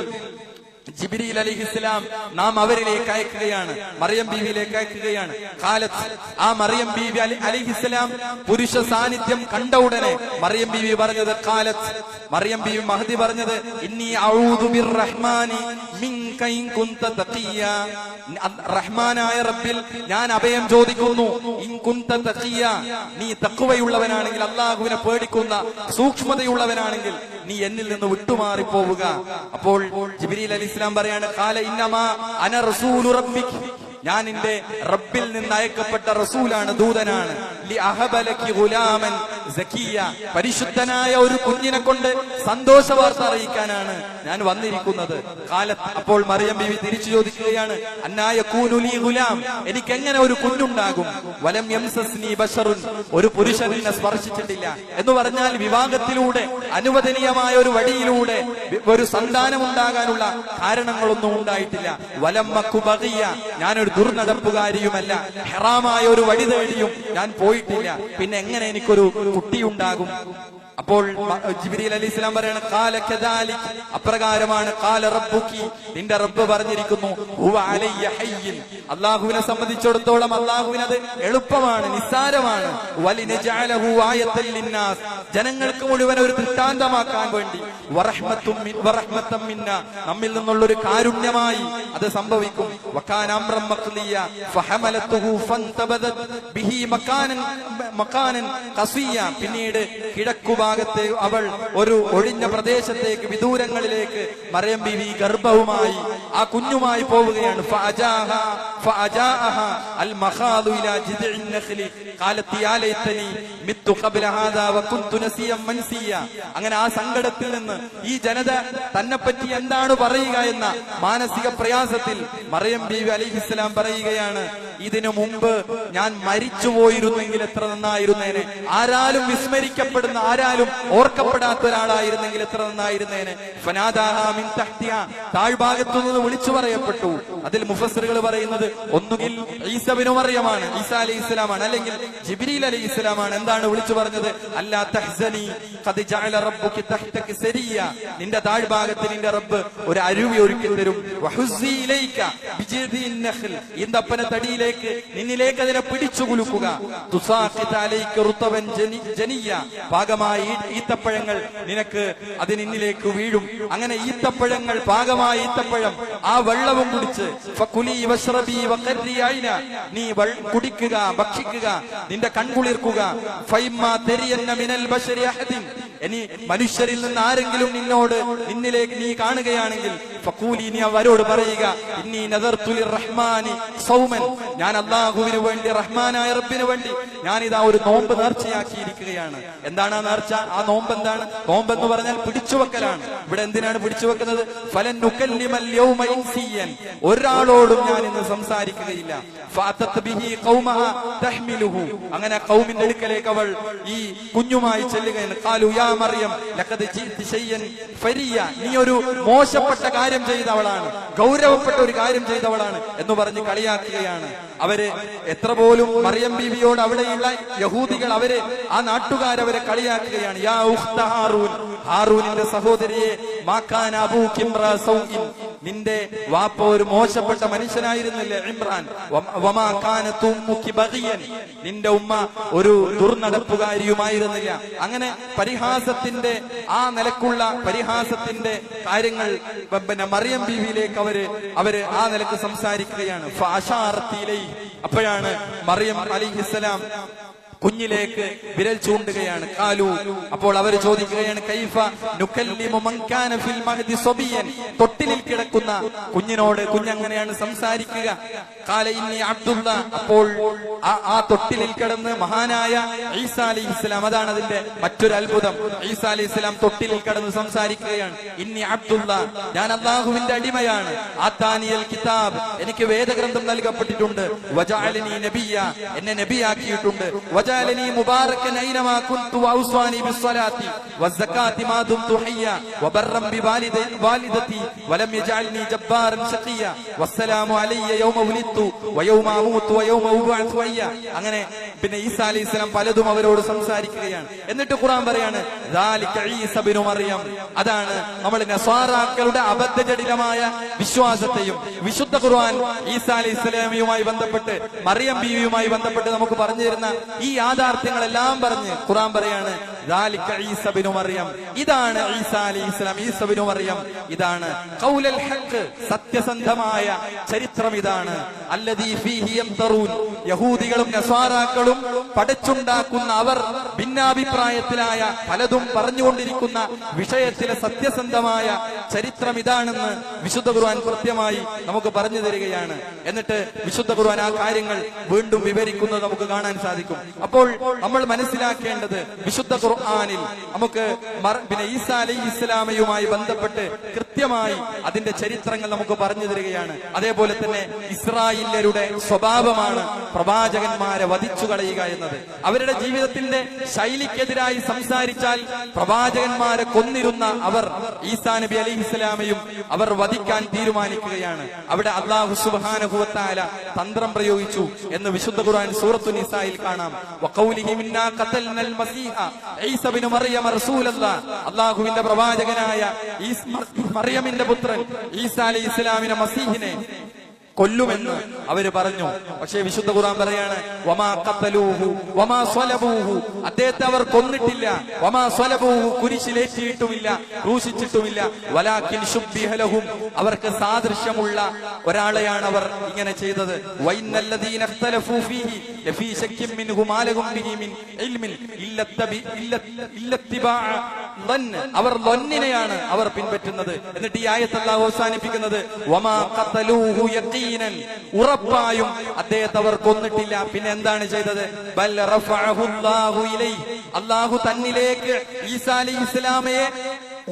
ജിബ്രീൽ അലൈഹിസ്സലാം നാം അവരിലേക്ക് അയക്കുകയാണ്, മറിയം ബീവിയിലേക്ക് അയക്കുകയാണ്. ഖാലത്ത്, ആ മറിയം ബീവി അലൈഹിസ്സലാം പുരുഷ സാന്നിധ്യം കണ്ട ഉടനെ മറിയം ബീവി പറഞ്ഞത്, ഖാലത്ത്, മറിയം ബീവി മഹദി പറഞ്ഞത്, ഇന്നി അഊദു ബിർറഹ്മാനി മിൻക ഇൻ കുൻത തഖിയ, റഹ്മാനായ റബ്ബിൽ ഞാൻ അഭയം ചോദിക്കുന്നു. ഇൻ കുൻത തഖിയ, നീ തഖ്വയുള്ളവനാണെങ്കിൽ, അല്ലാഹുവിനെ പേടിക്കുന്ന സൂക്ഷ്മതയുള്ളവനാണെങ്കിൽ നീ എന്നിൽ നിന്ന് വിട്ടുമാറി പോവുക. അപ്പോൾ ജിബ്രീൽ അലൈഹിസ്സലാം പറയാണ്, ഖാല ഇന്നമാ അന റസൂലു റബ്ബിക്, ഞാൻ നിന്റെ റബ്ബിൽ നിന്ന് അയക്കപ്പെട്ട റസൂലാണ്, ദൂതനാണ്. ലി അഹബലകി ഗുലാമൻ സക്കിയ, പരിശുദ്ധനായ ഒരു കുഞ്ഞിനെ കൊണ്ട് സന്തോഷ വാർത്ത അറിയിക്കാനാണ് ഞാൻ വന്നിരിക്കുന്നത്. കാലത്ത്, അപ്പോൾ മറിയം ബീവി തിരിച്ചു ചോദിക്കുകയാണ്, അന്നാ യകൂനു ലീ ഗുലാം, എനിക്ക് എങ്ങനെ ഒരു കുഞ്ഞുണ്ടാകും? വലം യംസസ്നി ബശറുൻ, ഒരു പുരുഷൻ എന്നെ സ്പർശിച്ചിട്ടില്ല എന്ന് പറഞ്ഞാൽ വിവാഹത്തിലൂടെ അനുവദനീയമായ ഒരു വഴിയിലൂടെ ഒരു സന്താനമുണ്ടാകാനുള്ള കാരണങ്ങളൊന്നും ഉണ്ടായിട്ടില്ല. വലം മക്കു ബഗിയ, ഞാനൊരു ദുർനടപ്പുകാരിയുമല്ല, ഹറാമായ ഒരു വഴി തേടിയും ഞാൻ പോയിട്ടില്ല, പിന്നെ എങ്ങനെ എനിക്കൊരു കുട്ടിയുണ്ടാകും? അപ്പോൾ ജിബ്രീൽ അലൈഹിസ്സലാം പറയാണ്, ഖാല കദാലിക്, അപ്രകാരമാണ്. ഖാല റബ്ബുകി, നിന്റെ റബ്ബ് പറഞ്ഞിരിക്കുന്നു, ഹുവ അലയ്യ ഹയ്യിൻ, അല്ലാഹുവിനെ സംബന്ധിച്ചിടത്തോളം അല്ലാഹുവിനത് എളുപ്പമാണ്, നിസ്സാരമാണ്. വലിനജഅലഹു ആയത്തൻ ലിന്നാസ്, ജനങ്ങൾക്ക് മുഴുവൻ ഒരു ദൃഷ്ടാന്തമാക്കാൻ വേണ്ടി. വറഹ്മത്തും മിന്ന, നമ്മിൽ നിന്നുള്ള ഒരു കാരുണ്യമായി അത് സംഭവിക്കും. വകാന അംറൻ മഖ്ദിയ ഫഹമലതുഹു ഫന്തബദത് ബിഹി മകാനൻ ഖസിയ, പിന്നീട് കിഴക്കു ഭാഗത്തെ അവൾ ഒരു ഒഴിഞ്ഞ പ്രദേശത്തേക്ക് വിദൂരങ്ങളിലേക്ക് മറിയം ബീവി ഗർഭവുമായി ആ കുഞ്ഞുമായി പോവുകയാണ്. അങ്ങനെ ആ സങ്കടത്തിൽ നിന്ന് ഈ ജനത തന്നെ പറ്റി എന്താണ് പറയുക എന്ന മാനസിക പ്രയാസത്തിൽ മറിയം ബീവി അലൈഹിസ്സലാം പറയുകയാണ്, ഇതിനു മുമ്പ് ഞാൻ മരിച്ചുപോയിരുന്നെങ്കിൽ എത്ര നന്നായിരുന്നേനെ, ആരാലും വിസ്മരിക്കപ്പെടുന്ന, ആരാലും ഓർക്കപ്പെടാത്ത ഒരാളായിരുന്നെങ്കിൽ എത്ര നന്നായിരുന്നേനെ. താഴ്ഭാഗത്തു നിന്ന് വിളിച്ചു പറയപ്പെട്ടു. അതിൽ മുഫസ്സിറുകൾ പറയുന്നത് ഒന്നുകിൽ ഈസബിനു മറിയമാണ്, ഈസാ അലൈഹിസ്സലാമാണ്, അല്ലെങ്കിൽ ജിബ്രീൽ അലൈഹിസ്സലാമാണ്. എന്താണ് വിളിച്ചു പറഞ്ഞത്? അല്ലാ തഹ്സനി ഖദ് ജഅല റബ്ബുകി തഹ്തകി സരിയ, നിന്റെ താഴ്ഭാഗത്ത് നിന്റെ റബ്ബ് ഒരു അരുവി ഒരുക്കി തരും. വഹുസ്സി ഇലൈക ബിജിദിൻ നഖൽ, ഈന്തപ്പന തടിയിലേക്ക് നിന്നിലേക്ക് അതിനെ പിടിച്ചു കുലുക്കുക. തുസാഖിത അലൈക റുതബൻ ജനിയ, പാകമായ ഈത്തപ്പഴങ്ങൾ നിനക്ക് അത് നിന്നിലേക്ക് വീഴും. അങ്ങനെ ഈത്തപ്പഴങ്ങൾ, പാകമായ ഈത്തപ്പഴം, ആ വെള്ളവും കുടിച്ച് ഫകുലി വശ്റബി വഖർരി ഐന, നീ കുടിക്കുക, ഭക്ഷിക്കുക, നിന്റെ കൺകുളിർക്കുക. ഫൈമാ തരിയന്ന മിനൽ ബശരി അഹദിൻ, ഇനി മനുഷ്യരിൽ നിന്ന് ആരെങ്കിലും നിന്നിലേക്ക് നീ കാണുകയാണെങ്കിൽ ഫഖൂലി, നീ അവരോട് പറയുക, ഇന്നി നദർതു ലിർറഹ്മാനി സൗമൻ, ഞാൻ അല്ലാഹുവിന് വേണ്ടി, റഹ്മാനായ റബ്ബിന് വേണ്ടി ഞാനിതാ ഒരു നോമ്പ് നേർച്ചയാക്കിയിരിക്കുകയാണ്. എന്താണ് ആ നേർച്ച? ആ നോമ്പ് എന്താണ്? നോമ്പെന്ന് പറഞ്ഞാൽ പിടിച്ചുവെക്കലാണ്. ഇവിടെ എന്തിനാണ് പിടിച്ചുവെക്കുന്നത്? ഫലൻ നുകല്ലിമൽ യൗമ ഇൻസിയൻ, ഒരാളോടും ഞാൻ ഇന്ന് സംസാരിക്കുകയില്ല. ഫഅതത് ബിഹി ഖൗമഹ തഹ്മിലുഹു, അങ്ങനെ ഖൗമിന്റെ അടുക്കലേക്ക് അവൾ ഈ കുഞ്ഞുമായി ചെല്ലുകയാണ്. ഖാലു യാ മറിയം ലഖദ് ജിഇതി ശൈഅൻ ഫരിയ, നീ ഒരു മോശപ്പെട്ട കാര്യം ചെയ്തവളാണ്, ഗൗരവപ്പെട്ട ഒരു കാര്യം ചെയ്തവളാണ് എന്ന് പറഞ്ഞ് കളിയാക്കുകയാണ്. അവര് എത്ര പോലും മറിയം ബീവിയോട് അവിടെയുള്ള യഹൂദികൾ, അവര് ആ നാട്ടുകാരവരെ കളിയാക്കുകയാണ്. യാ ഉഖ്ത ഹാറൂൻ, ഹാറൂനിന്റെ സഹോദരിയെ, മാകാന അബൂകി ഇംറാ സൗഇൻ, നിന്റെ വാപ്പ ഒരു മോശപ്പെട്ട മനുഷ്യനായിരുന്നില്ലേ ഇമ്രാൻ. വമാ കാനത് ഉമ്മുകി ബഗിയൻ, നിന്റെ ഉമ്മ ഒരു ദുർനടപ്പുകാരിയുമായിരുന്നില്ല. അങ്ങനെ പരിഹാസത്തിന്റെ ആ നിലക്കുള്ള പരിഹാസത്തിന്റെ കാര്യങ്ങൾ പിന്നെ മറിയം ബീവിയിലേക്ക് അവര് ആ നിലക്ക് സംസാരിക്കുകയാണ്. അപ്പോഴാണ് മറിയം അലൈഹിസ്സലാം കുഞ്ഞിലേക്ക് വിരൽ ചൂണ്ടുകയാണ്. കാലു, അപ്പോൾ അവർ ചോദിക്കുകയാണ്, കൈഫ നുകല്ലിമു മൻ കാന ഫിൽ മഹ്ദി സബിയൻ, തൊട്ടിലിൽ കിടക്കുന്ന കുഞ്ഞിനോട് കുഞ്ഞെങ്ങനെയാണ് സംസാരിക്കുക? ഖാല ഇന്നി അബ്ദുല്ല, അപ്പോൾ ആ തൊട്ടിലിൽ കിടന്ന് മഹാനായ ഈസാ അലൈഹിസ്സലാം, അതാണ് അതിന്റെ മറ്റൊരു അത്ഭുതം. ഈസാ അലൈഹിസ്സലാം തൊട്ടിലിൽ കിടന്ന് സംസാരിക്കുകയാണ്. ഇന്നി അബ്ദുല്ല, ഞാൻ അല്ലാഹുവിന്റെ അടിമയാണ്. ആതാനിയൽ കിതാബ്, എനിക്ക് വേദഗ്രന്ഥം നൽകപ്പെട്ടിട്ടുണ്ട്. വജഅലനി നബിയ, എന്നെ നബിയാക്കിയിട്ടുണ്ട്. وجعلني مباركا اينما كنت واوصاني بالصلاه والزكاه ما دمت حيا وبرا بوالدتي ولم يجعلني جبارا شقيا والسلام علي يوم ولدت ويوم اموت ويوم ابعث حيا. അങ്ങനെ പിന്നെ ഈസാ അലൈഹിസ്സലാം പലതും അവരോട് സംസാരിക്കുകയാണ്. എന്നിട്ട് ഖുർആൻ പറയാണ്, ദാലിക ഈസ ഇബ്നു മറിയം, അതാണ് നമ്മൾ നസ്വാറാക്കളുടെ അബദ്ധജടിലമായ വിശ്വാസത്തെയും വിശുദ്ധ ഖുർആൻ ഈസാ അലൈഹിസ്സലാമിയുമായി ബന്ധപ്പെട്ട്, മറിയം ബീവിയുമായി ബന്ധപ്പെട്ട് നമുക്ക് പറഞ്ഞു തരുന്ന ഈ യാഥാർത്ഥ്യങ്ങളെല്ലാം പറഞ്ഞ് ഖുർആൻ പറയാണ്, ദാലിക ഈസ ഇബ്നു മറിയം, ഇതാണ് ഈസാ അലൈഹിസ്സലാം, ഈസ ഇബ്നു മറിയം, ഇതാണ് ഖൗലുൽ ഹഖ്, സത്യസന്ധമായ ചരിത്രം ഇതാണ്. അല്ലദീ ഫീഹി യംതറൂൻ, യഹൂദികളും നസ്വാറാക്കളും പടച്ചുണ്ടാക്കുന്ന, അവർ ഭിന്നാഭിപ്രായത്തിലായ പലതും പറഞ്ഞുകൊണ്ടിരിക്കുന്ന വിഷയത്തിലെ സത്യസന്ധമായ ചരിത്രം ഇതാണെന്ന് വിശുദ്ധ ഖുർആൻ കൃത്യമായി നമുക്ക് പറഞ്ഞു തരികയാണ്. എന്നിട്ട് വിശുദ്ധ ഖുർആൻ ആ കാര്യങ്ങൾ വീണ്ടും വിവരിക്കുന്നത് നമുക്ക് കാണാൻ സാധിക്കും. അപ്പോൾ നമ്മൾ മനസ്സിലാക്കേണ്ടത്, വിശുദ്ധ ഖുർആനിൽ നമുക്ക് പിന്നെ ഈസാ അലൈഹിസ്സലാമയുമായി ബന്ധപ്പെട്ട് കൃത്യമായി അതിന്റെ ചരിത്രങ്ങൾ നമുക്ക് പറഞ്ഞു തരികയാണ്. അതേപോലെ തന്നെ ഇസ്രായേല്യരുടെ സ്വഭാവമാണ് പ്രവാചകന്മാരെ വധിച്ചു കളയുക എന്നത്. അവരുടെ ജീവിതത്തിന്റെ ശൈലിക്കെതിരായി സംസാരിച്ചാൽ പ്രവാചകന്മാരെ കൊന്നിരുന്ന അവർ ഈസാ നബി അലൈഹിസ്സലാമയും അവർ വധിക്കാൻ തീരുമാനിക്കുകയാണ്. അവിടെ അല്ലാഹു സുബ്ഹാനഹു വ തആല തന്ത്രം പ്രയോഗിച്ചു എന്ന് വിശുദ്ധ ഖുർആൻ സൂറത്തുൻ നിസായിൽ കാണാം. വഖൗലിഹി മിന്നാ ഖതൽനൽ മസീഹ ഈസ ഇബ്നു മറിയം റസൂലല്ലാഹ്, അല്ലാഹുവിന്റെ പ്രവാചകനായ മറിയമിന്റെ പുത്രൻ ഈസാ അലൈഹിസ്സലാമിനെ, മസീഹിനെ കൊല്ലുമെന്ന് അവര് പറഞ്ഞു. പക്ഷേ വിശുദ്ധ ഖുർആൻ പറയാണ് വമാ ഖതലൂഹു വമാ സ്വലബൂഹു, അദ്ദേഹത്തെ അവർ കൊന്നിട്ടില്ല. വമാ സ്വലബൂഹു, കുരിശിലേറ്റിയിട്ടുമില്ല, ക്രൂശിച്ചിട്ടുമില്ല. വലാകിൻ ശുബ്ബിഹ ലഹും, അവർക്ക് സാദൃശ്യമുള്ള ഒരാളെയാണ് അവർ ഇങ്ങനെ ചെയ്തത്. വഇന്നല്ലദീന ഇഖ്തലഫൂ ഫീഹി ലഫീ ശക്കിൻ മിൻഹു മാ ലഹും ബിഹി മിൻ ഇൽമിൻ ഇല്ലത്തിബാഅ ളന്ന, അവർ ലൊന്നിനെയാണ് അവർ പിൻപറ്റുന്നത്. എന്നിട്ട് ഈ ആയത്ത് അല്ലാഹു അവസാനിപ്പിക്കുന്നത് വമാ ഖതലൂഹു യഖീനൻ, ഉറപ്പായും അദ്ദേഹത്തെ അവർ കൊന്നിട്ടില്ല. പിന്നെ എന്താണ് ചെയ്തത്? ബൽ റഫഅഹു അല്ലാഹു ഇലൈഹി, അല്ലാഹു തന്നിലേക്ക് ഈസാ അലൈഹിസ്സലാമയെ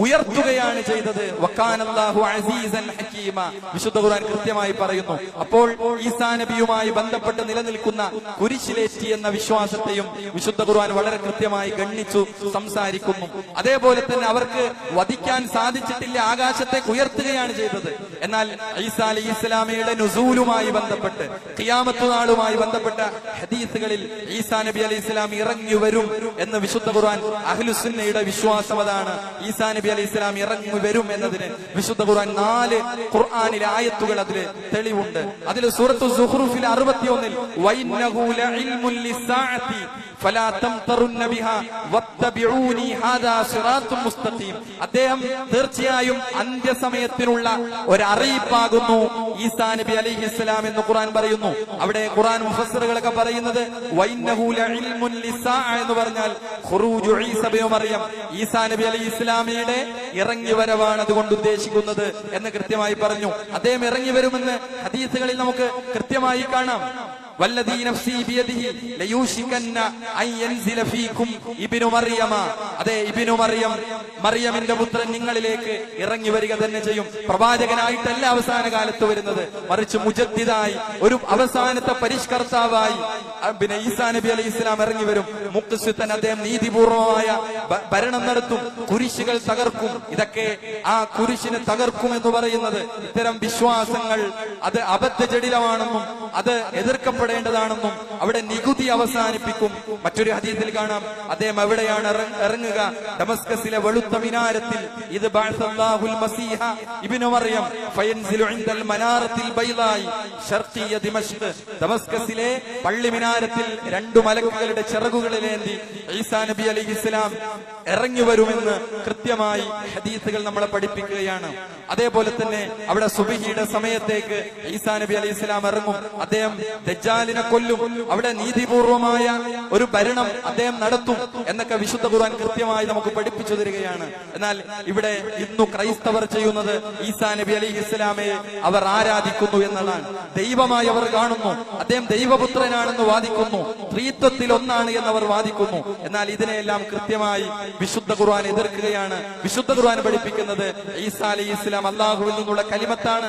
ഉയർത്തുകയാണ് ചെയ്തത്. വകാനല്ലാഹു അസീസൻ ഹകീമ, വിശുദ്ധ ഖുർആൻ കൃത്യമായി പറയുന്നു. അപ്പോൾ ഈസാ നബിയുമായി ബന്ധപ്പെട്ട് നിലനിൽക്കുന്ന കുരിശിലേറ്റി എന്ന വിശ്വാസത്തെയും വിശുദ്ധ ഖുർആൻ വളരെ കൃത്യമായി ഗണ്ണിച്ചു സംസാരിക്കുന്നു. അതേപോലെ തന്നെ അവർക്ക് വധിക്കാൻ സാധിച്ചിട്ടില്ല, ആകാശത്തേക്ക് ഉയർത്തുകയാണ് ചെയ്തത്. എന്നാൽ ഈസാ അലൈഹിസ്സലാമയുടെ നുസൂലുമായി ബന്ധപ്പെട്ട് ഖിയാമത്ത് നാളുമായി ബന്ധപ്പെട്ട ഹദീസുകളിൽ ഈസാ നബി അലൈഹിസ്സലാം ഇറങ്ങി വരും എന്ന് വിശുദ്ധ ഖുർആൻ അഹ്ലുസുന്നയുടെ വിശ്വാസം അതാണ്. ഈസാ നബി അലൈഹി സ്വലാം ഇറങ്ങി വരും എന്നതിന് വിശുദ്ധ ഖുർആൻ 4 ഖുർആനിലെ ആയത്തുകൾ അതിൽ തെളിവുണ്ട്. അതിൽ സൂറത്തു സുഖ്റൂഫിൽ 61 വഇന്നഹു ലഇൽമുൻ ലിസ്സാഅതി ഫലാ തംതറുന്ന ബിഹാ വത്തബിഊനി ഹാദാ സിറാത്തും മുസ്തഖീം, അദ്ദേഹം തീർച്ചയായും അന്ത്യസമയത്തിനുള്ള ഒരു അറിയിപ്പാകുന്നു ഈസാ നബി അലൈഹിസ്സലാം എന്ന് ഖുർആൻ പറയുന്നു. അവിടെ ഖുർആൻ മുഫസ്സിറുകളൊക്കെ പറയുന്നത് വഇന്നഹു ലഇൽമുൻ ലിസ്സാഅ എന്ന് പറഞ്ഞാൽ ഖുറൂജു ഈസ ഇബ്നു മറിയം, ഈസാ നബി അലൈഹിസ്സലാമയുടെ ഇറങ്ങി വരവാണ് അതുകൊണ്ട് ഉദ്ദേശിക്കുന്നത് എന്ന് കൃത്യമായി പറഞ്ഞു. അദ്ദേഹം ഇറങ്ങി വരുമെന്ന് ഹദീസുകളിൽ നമുക്ക് കൃത്യമായി കാണാം. വല്ലദീ നഫ്സി ബിയദിഹി ലയൂഷികന്ന അൻ യൻസില ഫീകും ഇബ്നു മറിയമ, അതെ ഇബ്നു മറിയം, മറിയമിന്റെ പുത്രൻ നിങ്ങളിലേക്ക് ഇറങ്ങി വരിക തന്നെ ചെയ്യും. പ്രവാചകനായിട്ടല്ല അവസാന കാലത്ത് വരുന്നത്, മറിച്ച് മുജദ്ദിദായി, ഒരു അവസാനത്തെ പരിഷ്കർത്താവായി പിന്നെ ഈസാ നബി അലൈഹിസ്സലാം ഇറങ്ങി വരും. മുഖ്സിതൻ, അദ്ദേഹം നീതിപൂർവമായ ഭരണം നടത്തും, കുരിശുകൾ തകർക്കും. ഇതൊക്കെ ആ കുരിശിനെ തകർക്കും എന്ന് പറയുന്നത് ഇത്തരം വിശ്വാസങ്ങൾ അത് അബദ്ധജടിലമാണെന്നും അത് എതിർക്കപ്പെടേണ്ടതാണെന്നും അവിടെ നികുതി അവസാനിപ്പിക്കും. മറ്റൊരു ഹദീസിൽ കാണാം അദ്ദേഹം എവിടെയാണ് ഇറങ്ങുക? ഡമസ്കസിലെ വെളുത്ത മിനാരത്തിൽ. ഇത് ബഅസല്ലാഹുൽ മസീഹ ഇബ്നു മറിയം ഫയൻസിലു ഇൻദൽ മനാറത്തിൽ ബൈളായി ശർഖിയ ദിമഷ്ക്, ഡമസ്കസിലെ പള്ളി മിനാരത്തിൽ 2 മലക്കുകളുടെ ചിറകുകളിലേന്തി ഈസാ നബി അലൈഹിസ്സലാം ഇറങ്ങി വരുമെന്ന് കൃത്യമായി ഹദീസുകൾ നമ്മളെ പഠിപ്പിക്കുകയാണ്. അതേപോലെ തന്നെ അവിടെ സുബ്ഹിയുടെ സമയത്തേക്ക് ഈസാ നബി അലൈഹിസ്സലാം ഇറങ്ങും. അദ്ദേഹം ദജ്ജാലിനെ കൊല്ലും. അവിടെ നീതിപൂർവമായ ഒരു ഭരണം അദ്ദേഹം നടത്തും എന്നൊക്കെ വിശുദ്ധ ഖുർആൻ കൃത്യമായി നമുക്ക് പഠിപ്പിച്ചു തരികയാണ്. എന്നാൽ ഇവിടെ ഇന്നു ക്രൈസ്തവർ ചെയ്യുന്നത് ഈസാ നബി അലൈഹിസ്സലാമയെ അവർ ആരാധിക്കുന്നു എന്നതാണ്. ദൈവമായി അവർ കാണുന്നു, അദ്ദേഹം ദൈവപുത്രനാണെന്ന് വാദിക്കുന്നു, ത്രിത്വത്തിൽ ഒന്നാണ് എന്നവർ വാദിക്കുന്നു. എന്നാൽ ഇതിനെല്ലാം കൃത്യമായി വിശുദ്ധ ഖുർആൻ എതിർക്കുകയാണ്. വിശുദ്ധ ഖുർആൻ പഠിപ്പിക്കുന്നത് ഈസാ അലൈഹിസ്സലാം അല്ലാഹുവിൽ നിന്നുള്ള കലിമത്താണ്,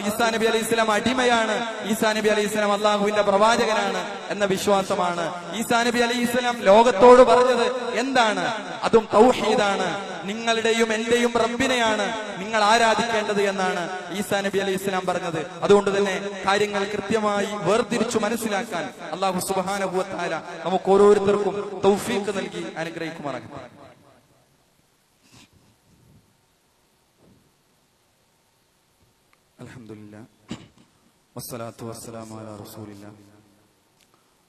ഈസാ നബി അലൈഹിസ്സലാം അടിമയാണ്, ഈസാ നബി അലൈഹിസ്സലാം അല്ലാഹുവിന്റെ പ്രവാചകനാണ് എന്ന വിശ്വാസമാണ്. ഈസാ നബി അലൈഹിസ്സലാം ലോകത്തോട് പറഞ്ഞത് എന്താണ്? അതും തൗഹീദാണ്. നിങ്ങളുടെയും എന്റെയും റബ്ബിനെയാണ് നിങ്ങൾ ആരാധിക്കേണ്ടത് എന്നാണ് ഈസാ നബി അലൈഹിസ്സലാം പറഞ്ഞത്. അതുകൊണ്ട് തന്നെ കാര്യങ്ങൾ കൃത്യമായി വേർതിരിച്ചു മനസ്സിലാക്കാൻ അല്ലാഹു സുബ്ഹാനഹു വ തആല നമുക്ക് ഓരോരുത്തർക്കും തൗഫീഖ് നൽകി അനുഗ്രഹിക്കുമാറാകട്ടെ. അൽഹംദുലില്ലാഹ് വസ്സലാത്തു വസ്സലാമു അലാ റസൂലില്ലാഹ്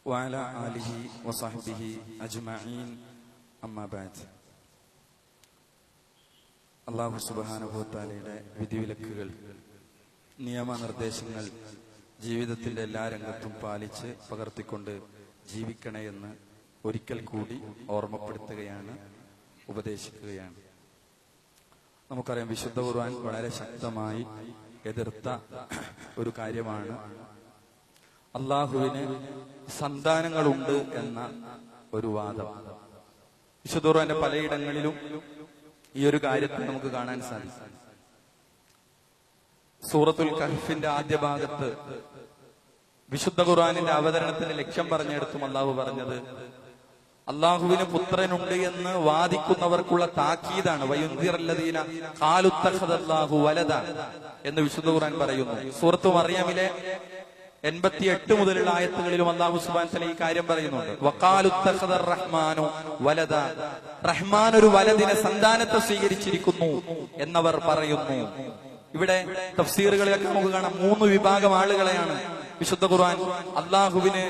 വഅലാ ആലിഹി വസഹ്ബിഹി അജ്മഈൻ, അമ്മാ ബഅദ്. അല്ലാഹു സുബ്ഹാനഹു വ തആലയുടെ വിധിവിലക്കുകൾ, നിയമനിർദ്ദേശങ്ങൾ ജീവിതത്തിന്റെ എല്ലാ രംഗത്തും പാലിച്ച് പകർത്തിക്കൊണ്ട് ജീവിക്കണേ എന്ന് ഒരിക്കൽ കൂടി ഓർമ്മപ്പെടുത്തുകയാണ്, ഉപദേശിക്കുകയാണ്. നമുക്കറിയാം, വിശുദ്ധ ഖുർആൻ വളരെ ശക്തമായി എതിർത്ത ഒരു കാര്യമാണ് അള്ളാഹുവിന് സന്താനങ്ങളുണ്ട് എന്ന ഒരു വാദം. വിശുദ്ധ ഖുർആന്റെ പലയിടങ്ങളിലും ഈ ഒരു കാര്യത്തെ നമുക്ക് കാണാൻ സാധിക്കും. സൂറത്തുൽ കഹ്ഫിന്റെ ആദ്യ ഭാഗത്ത് വിശുദ്ധ ഖുർആനിന്റെ അവതരണത്തിന് ലക്ഷ്യം പറഞ്ഞെടുത്തും അള്ളാഹു പറഞ്ഞത് അള്ളാഹുവിന് പുത്രനുണ്ട് എന്ന് വാദിക്കുന്നവർക്കുള്ള താക്കീതാണ്. വയുൻദിറല്ലദീന ഖാലു ഇത്തഖദല്ലാഹു വലദ എന്ന് വിശുദ്ധ ഖുർആൻ പറയുന്നു. സൂറത്തു മറിയമിലെ 88 മുതലുള്ള ആയത്തുകളിലും അല്ലാഹു സുബ്ഹാനഹു വ തആല ഈ കാര്യം പറയുന്നുണ്ട്. വഖാലു ഇത്തഖദർ റഹ്മാനു വലദ, റഹ്മാൻ ഒരു വലദിനെ, സന്താനത്തെ സ്വീകരിച്ചിരിക്കുന്നു എന്നവർ പറയുന്നു. ഇവിടെ തഫ്സീറുകളിലൊക്കെ നമുക്ക് കാണാം 3 വിഭാഗം ആളുകളെയാണ് വിശുദ്ധ ഖുർആൻ അള്ളാഹുവിന്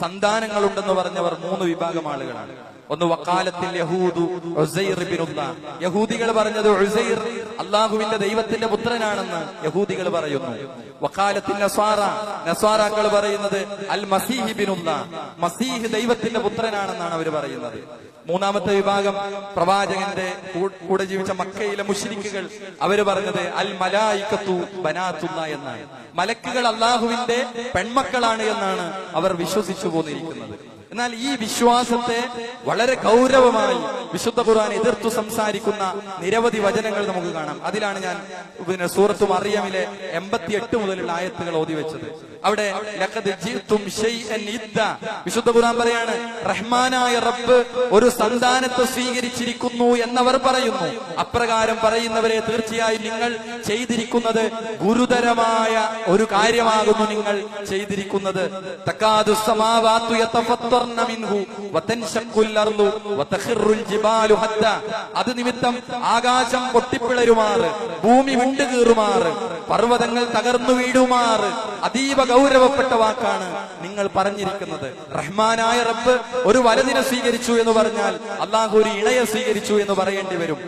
സന്താനങ്ങളുണ്ടെന്ന് പറഞ്ഞവർ 3 വിഭാഗം ആളുകളാണ്. ഒന്ന് വഖാലത്തിൽ യഹൂദു ഉസൈർ ഇബ്നുല്ലാഹ്, യഹൂദികൾ പറഞ്ഞത് ഉസൈർ അള്ളാഹുവിന്റെ ദൈവത്തിന്റെ പുത്രനാണെന്ന് യഹൂദികൾ പറയുന്നു. വഖാലത്തിൽ നസ്വാറ, നസ്വാറാക്കൾ പറയുന്നത് അൽ മസീഹ് ഇബ്നുല്ലാഹ്, മസീഹ് ദൈവത്തിന്റെ പുത്രനാണെന്നാണ് അവർ പറയുന്നത്. മൂന്നാമത്തെ വിഭാഗം പ്രവാചകന്റെ കൂടെ ജീവിച്ച മക്കയിലെ മുശ്രിക്കുകൾ, അവര് പറഞ്ഞത് അൽ മലായികത്തു ബനാത്തുല്ലാഹ് എന്നാണ്, മലക്കുകൾ അള്ളാഹുവിന്റെ പെൺമക്കളാണ് എന്നാണ് അവർ വിശ്വസിച്ചു പോന്നിരിക്കുന്നത്. എന്നാൽ ഈ വിശ്വാസത്തെ വളരെ ഗൗരവമായി വിശുദ്ധ ഖുർആൻ എതിർത്തു സംസാരിക്കുന്ന നിരവധി വചനങ്ങൾ നമുക്ക് കാണാം. അതിലാണ് ഞാൻ സൂറത്തു മറിയമിലെ 88 മുതലുള്ള ആയത്തുകൾ ഓതി വെച്ചത്. അവിടെ ലഖദ് ജിഅ്തും ശൈഅൻ ഇദ്ദ, വിശുദ്ധ ഖുർആൻ പറയാണ് റഹ്മാനായ റബ്ബ് ഒരു സന്താനത്തെ സ്വീകരിച്ചിരിക്കുന്നു എന്നവർ പറയുന്നു. അപ്രകാരം പറയുന്നവരെ തീർച്ചയായും നിങ്ങൾ ചെയ്തിരിക്കുന്നത് ഗുരുതരമായ ഒരു കാര്യമാകുന്നു. നിങ്ങൾ ചെയ്തിരിക്കുന്നത് തകാദു സമാവാതു യതഫത്തർന മിൻഹു വതൻശഖുൽ അർളു വതഖിറുൽ ജിബാലു ഹദ്ദ, അത് നിമിത്തം ആകാശം പൊട്ടിപ്പിളരുമാറ്, ഭൂമി വിണ്ടുകീറുമാറ്, പർവ്വതങ്ങൾ തകർന്നു വീഴുമാറ്. അതീവ ഗൗരവപ്പെട്ട വാക്കാണ് നിങ്ങൾ പറഞ്ഞിരിക്കുന്നത്. റഹ്മാനായ റബ്ബ് ഒരു വലതിനെ സ്വീകരിച്ചു എന്ന് പറഞ്ഞാൽ അള്ളാഹു ഒരു ഇണയെ സ്വീകരിച്ചു എന്ന് പറയേണ്ടി വരും.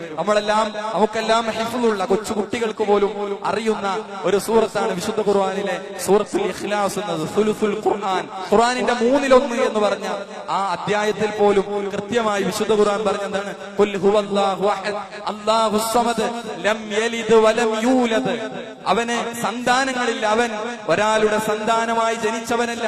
നമുക്കെല്ലാം ഹിഫ്ളുള്ള കൊച്ചു കുട്ടികൾക്ക് പോലും അറിയുന്ന ഒരു സൂറത്താണ് വിശുദ്ധ ഖുർആനിലെ സൂറത്തുൽ ഇഖ്ലാസ് എന്നത്. സുലുസുൽ ഖുർആൻ, ഖുർആനിന്റെ 1/3 എന്ന് പറഞ്ഞ ആ അധ്യായത്തിൽ പോലും കൃത്യമായി വിശുദ്ധ ഖുർആൻ പറഞ്ഞെന്താണ്? ഖുൽ ഹുവല്ലാഹു അഹദ് അല്ലാഹുസ് സമദ് ലം യലിദ് വലം യൂലദ്, അവന് സന്താനങ്ങളില്ല, അവൻ ഒരാളുടെ സന്താനമായി ജനിച്ചവനല്ല,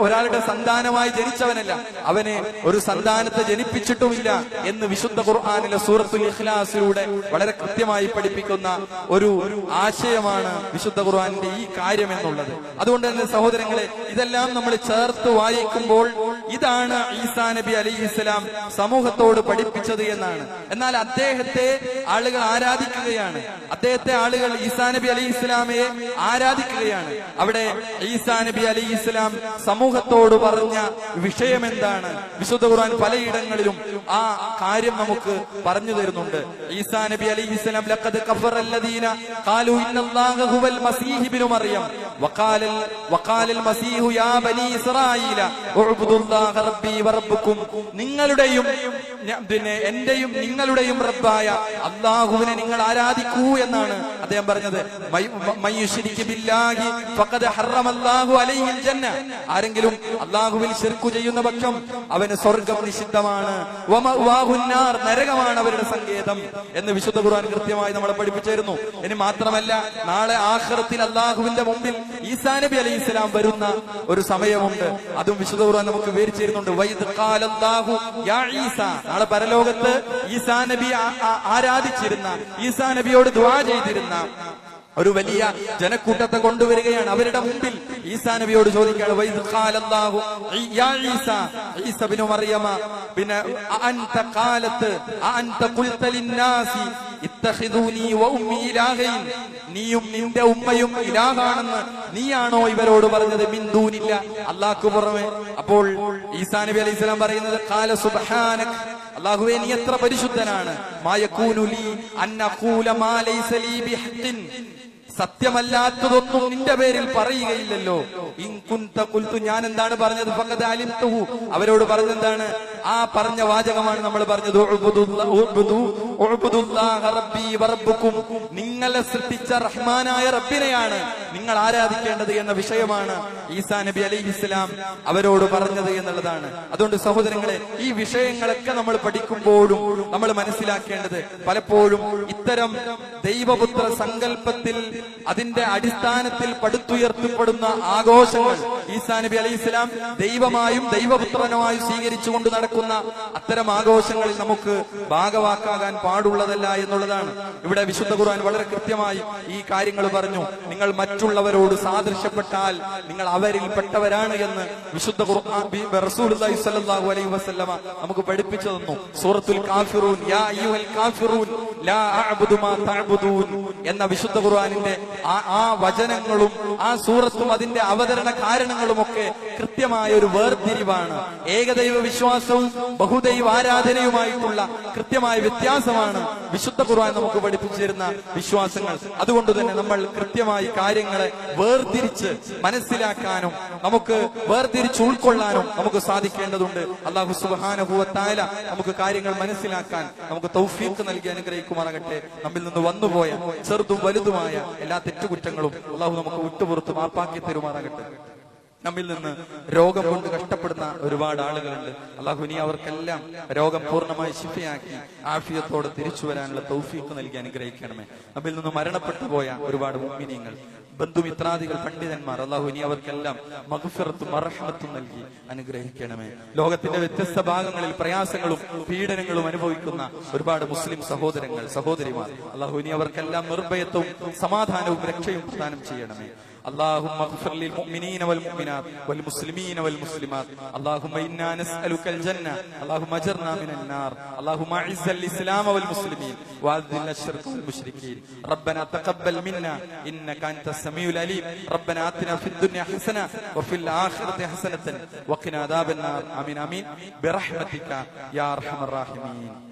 ഒരാളുടെ സന്താനമായി ജനിച്ചവനല്ല, അവന് ഒരു സന്താനത്തെ ജനിപ്പിച്ചിട്ടുമില്ല എന്ന് വിശുദ്ധ ഖുർആനിലെ സൂറത്തുൽ ഇഖ്ലാസിലൂടെ വളരെ കൃത്യമായി പഠിപ്പിക്കുന്ന ഒരു ആശയമാണ് വിശുദ്ധ ഖുർആനിന്റെ ഈ കാര്യം എന്നുള്ളത്. അതുകൊണ്ട് തന്നെ സഹോദരങ്ങളെ, ഇതെല്ലാം നമ്മൾ ചേർത്ത് വായിക്കുമ്പോൾ ഇതാണ് ഈസാ നബി അലൈഹിസ്സലാം സമൂഹത്തോട് പഠിപ്പിച്ചത് എന്നാണ്. എന്നാൽ അദ്ദേഹത്തെ ആളുകൾ ആരാധിക്കുകയാണ്, അദ്ദേഹത്തെ ആളുകൾ ഈസാ നബി അലൈഹിസ്സലാമയെ ആരാധിക്കുകയാണ്. അവിടെ ഈസാ നബി അലൈഹിസ്സലാം സമൂഹത്തോട് പറഞ്ഞ വിഷയം എന്താണ്? വിശുദ്ധ ഖുർആൻ പലയിടങ്ങളിലും ആ കാര്യം നമുക്ക് പറഞ്ഞു തരുന്നുണ്ട്. ഈസാ നബി അലൈഹിസ്സലാം ലഖദ് കഫറല്ലദീന ഖാലു ഇന്നല്ലാഹ ഹുവൽ മസീഹ് ഇബ്നു മറിയം വഖാലൽ മസീഹു യാ ബനി ഇസ്രായീല ഉഅ്ബുദുല്ലാഹ റബ്ബി വറബ്ബുക്കും, നിങ്ങളുടെയും എന്റെയും നിങ്ങളുടെയും റബ്ബായ അല്ലാഹുവിനെ നിങ്ങൾ ആരാധിക്കൂ എന്നാണ് അദ്ദേഹം പറഞ്ഞത്. മയ്യുശ്രിക് ബില്ലാഹി ഫഖദ് ഹറമല്ലാഹു അലൈഹിൽ ജന്ന, ആരെങ്കിലും അല്ലാഹുവിൽ ശിർക്ക് ചെയ്യുന്ന പക്ഷം അവന് സ്വർഗ്ഗം നിഷിദ്ധമാണ്. വമഅവാഹുൻ നാർ, നരകമാണ് അവരുടെ സങ്കേതം എന്ന് വിശുദ്ധ ഖുർആൻ കൃത്യമായി നമ്മളെ പഠിപ്പിച്ചിരുന്നു. ഇനി മാത്രമല്ല, നാളെ ആഖിറത്തിൽ അല്ലാഹുവിന്റെ മുമ്പിൽ ഈസാ നബി അലൈഹിസ്സലാം വരുന്ന ഒരു സമയമുണ്ട്. അതും വിശുദ്ധ ഖുർആൻ നമുക്ക് വിവരിച്ചിരുന്നുണ്ട്. വൈദ് ഖാലല്ലാഹു യാ ഈസ, നാളെ പരലോകത്ത് ഈസാ നബി ആരാധിച്ചിരുന്ന, ഈസാ നബിയോട് ദുആ ചെയ്തിരുന്ന ഒരു വലിയ ജനക്കൂട്ടത്തെ കൊണ്ടുവരികയാണ്. അവരുടെ മുമ്പിൽ ഈസാ നബിയോട് ചോദിക്കുകയാണ്, വൈദ് ഖാലല്ലാഹു യാ ഈസ, ഈസ ഇബ്നു മറിയമ, പിന്നെ അൻത ഖാലത്ത് അൻത ഖുൽത ലിന്നാസി ഇത്തഖിദൂനി വ ഉമ്മി ഇലാഹൈൻ, നീയും നിന്റെ ഉമ്മയും ഇലാഹാണെന്ന് നീയാണോ ഇവരോട് പറഞ്ഞത്? മിൻ ദൂനില്ല, അല്ലാഹുക്ക് പുറമെ. അപ്പോൾ ഈസാ നബി അലൈഹിസ്സലാം പറയുന്നത്, ഖാല സുബ്ഹാനക, അല്ലാഹുവേ നീ എത്ര പരിശുദ്ധനാണ്. മാ യകൂനു ലീ അൻ അഖൂല മാ ലൈസ ലീ ബിഹഖിൻ, സത്യമല്ലാത്തതൊന്നും നിന്റെ പേരിൽ പറയുകയില്ലല്ലോ. ഇൻ കുൻത ഖുൽതു, ഞാൻ എന്താണ് പറഞ്ഞത്? ഫഖദ് അലിംതുഹു, അവരോട് പറഞ്ഞെന്താണ്? ആ പറഞ്ഞ വാചകമാണ് നമ്മൾ പറഞ്ഞത്. ഉഅ്ബുദുല്ലാഹ റബ്ബി വറബ്ബുക്കും, നിങ്ങളെ സൃഷ്ടിച്ച റഹ്മാനായ റബ്ബിനെയാണ് നിങ്ങൾ ആരാധിക്കേണ്ടത് എന്ന വിഷയമാണ് ഈസാ നബി അലൈഹിസ്സലാം അവരോട് പറഞ്ഞത് എന്നുള്ളതാണ്. അതുകൊണ്ട് സഹോദരങ്ങളെ, ഈ വിഷയങ്ങളൊക്കെ നമ്മൾ പഠിക്കുമ്പോഴും നമ്മൾ മനസ്സിലാക്കേണ്ടത്, പലപ്പോഴും ഇത്തരം ദൈവപുത്ര സങ്കല്പത്തിൽ അതിന്റെ അടിസ്ഥാനത്തിൽ പടുത്തുയർത്തപ്പെടുന്ന ആഘോഷങ്ങൾ, ഈസാ നബി അലൈഹിസ്സലാം ദൈവമായും ദൈവപുത്രനുമായും സ്വീകരിച്ചുകൊണ്ട് നടക്കുന്ന അത്തരം ആഘോഷങ്ങളിൽ നമുക്ക് ഭാഗവാക്കാകാൻ പാടുള്ളതല്ല എന്നുള്ളതാണ്. ഇവിടെ വിശുദ്ധ ഖുർആൻ വളരെ കൃത്യമായി ഈ കാര്യങ്ങൾ പറഞ്ഞു. നിങ്ങൾ മറ്റുള്ളവരോട് സാദൃശ്യപ്പെട്ടാൽ നിങ്ങൾ അവരിൽപ്പെട്ടവരാണ് എന്ന് വിശുദ്ധ ഖുർആൻ റസൂലുള്ളാഹി സ്വല്ലല്ലാഹു അലൈഹി വസല്ലമ നമുക്ക് പഠിപ്പിച്ചു തന്നു. സൂറത്തുൽ കാഫിറൂൻ, യാ അയ്യുഹൽ കാഫിറൂൻ ലാ അഅ്ബുദു മാ തഅ്ബുദൂൻ എന്ന വിശുദ്ധ ഖുർആനിന്റെ ആ വചനങ്ങളും ആ സൂറത്തും അതിന്റെ അവതരണ കാരണങ്ങളുമൊക്കെ കൃത്യമായ ഒരു വേർതിരിവാണ്. ഏകദൈവ വിശ്വാസവും ബഹുദൈവ ആരാധനയുമായിട്ടുള്ള കൃത്യമായ വ്യത്യാസമാണ് വിശുദ്ധ ഖുർആൻ നമുക്ക് പഠിപ്പിച്ചു തരുന്ന വിശ്വാസങ്ങൾ. അതുകൊണ്ട് തന്നെ നമ്മൾ കൃത്യമായി കാര്യങ്ങളെ വേർതിരിച്ച് മനസ്സിലാക്കാനും നമുക്ക് വേർതിരിച്ച് ഉൾക്കൊള്ളാനും നമുക്ക് സാധിക്കേണ്ടതുണ്ട്. അല്ലാഹു സുബ്ഹാനഹു വ തആല നമുക്ക് കാര്യങ്ങൾ മനസ്സിലാക്കാൻ നമുക്ക് തൗഫീഖ് നൽകി അനുഗ്രഹിക്കുമാറാകട്ടെ. നമ്മിൽ നിന്ന് വന്നുപോയ ചെറുതും വലുതുമായ എല്ലാ തെറ്റുകുറ്റങ്ങളും അല്ലാഹു നമുക്ക് വിട്ടുപുറത്ത് മാപ്പാക്കി തരുമാറാകട്ടെ. നമ്മിൽ നിന്ന് രോഗം കൊണ്ട് കഷ്ടപ്പെടുന്ന ഒരുപാട് ആളുകളുണ്ട്. അല്ലാഹു ഇനി അവർക്കെല്ലാം രോഗം പൂർണ്ണമായി ശിഫയാക്കി ആഫിയത്തോടെ തിരിച്ചു വരാനുള്ള തൗഫീഖ് നൽകി അനുഗ്രഹിക്കണമേ. നമ്മിൽ നിന്ന് മരണപ്പെട്ടു പോയ ഒരുപാട് മുഅ്മിനീങ്ങൾ, ബന്ധുമിത്രാദികൾ, പണ്ഡിതന്മാർ, അല്ലാഹു ഇനി അവർക്കെല്ലാം മഗ്ഫിറത്തും റഹ്മത്തും നൽകി അനുഗ്രഹിക്കണമേ. ലോകത്തിന്റെ വ്യത്യസ്ത ഭാഗങ്ങളിൽ പ്രയാസങ്ങളും പീഡനങ്ങളും അനുഭവിക്കുന്ന ഒരുപാട് മുസ്ലിം സഹോദരങ്ങൾ, സഹോദരിമാർ, അല്ലാഹു ഇനി അവർക്കെല്ലാം നിർഭയത്വവും സമാധാനവും രക്ഷയും പ്രദാനം ചെയ്യണമേ. اللهم اغفر للمؤمنين والمؤمنات والمسلمين والمسلمات. اللهم إنا نسألك الجنة. اللهم أجرنا من النار. اللهم أعز الإسلام والمسلمين وأذل الشرك والمشركين. ربنا تقبل منا إنك أنت السميع العليم. ربنا آتنا في الدنيا حسنة وفي الآخرة حسنة وقنا عذاب النار. آمين آمين برحمتك يا أرحم الراحمين.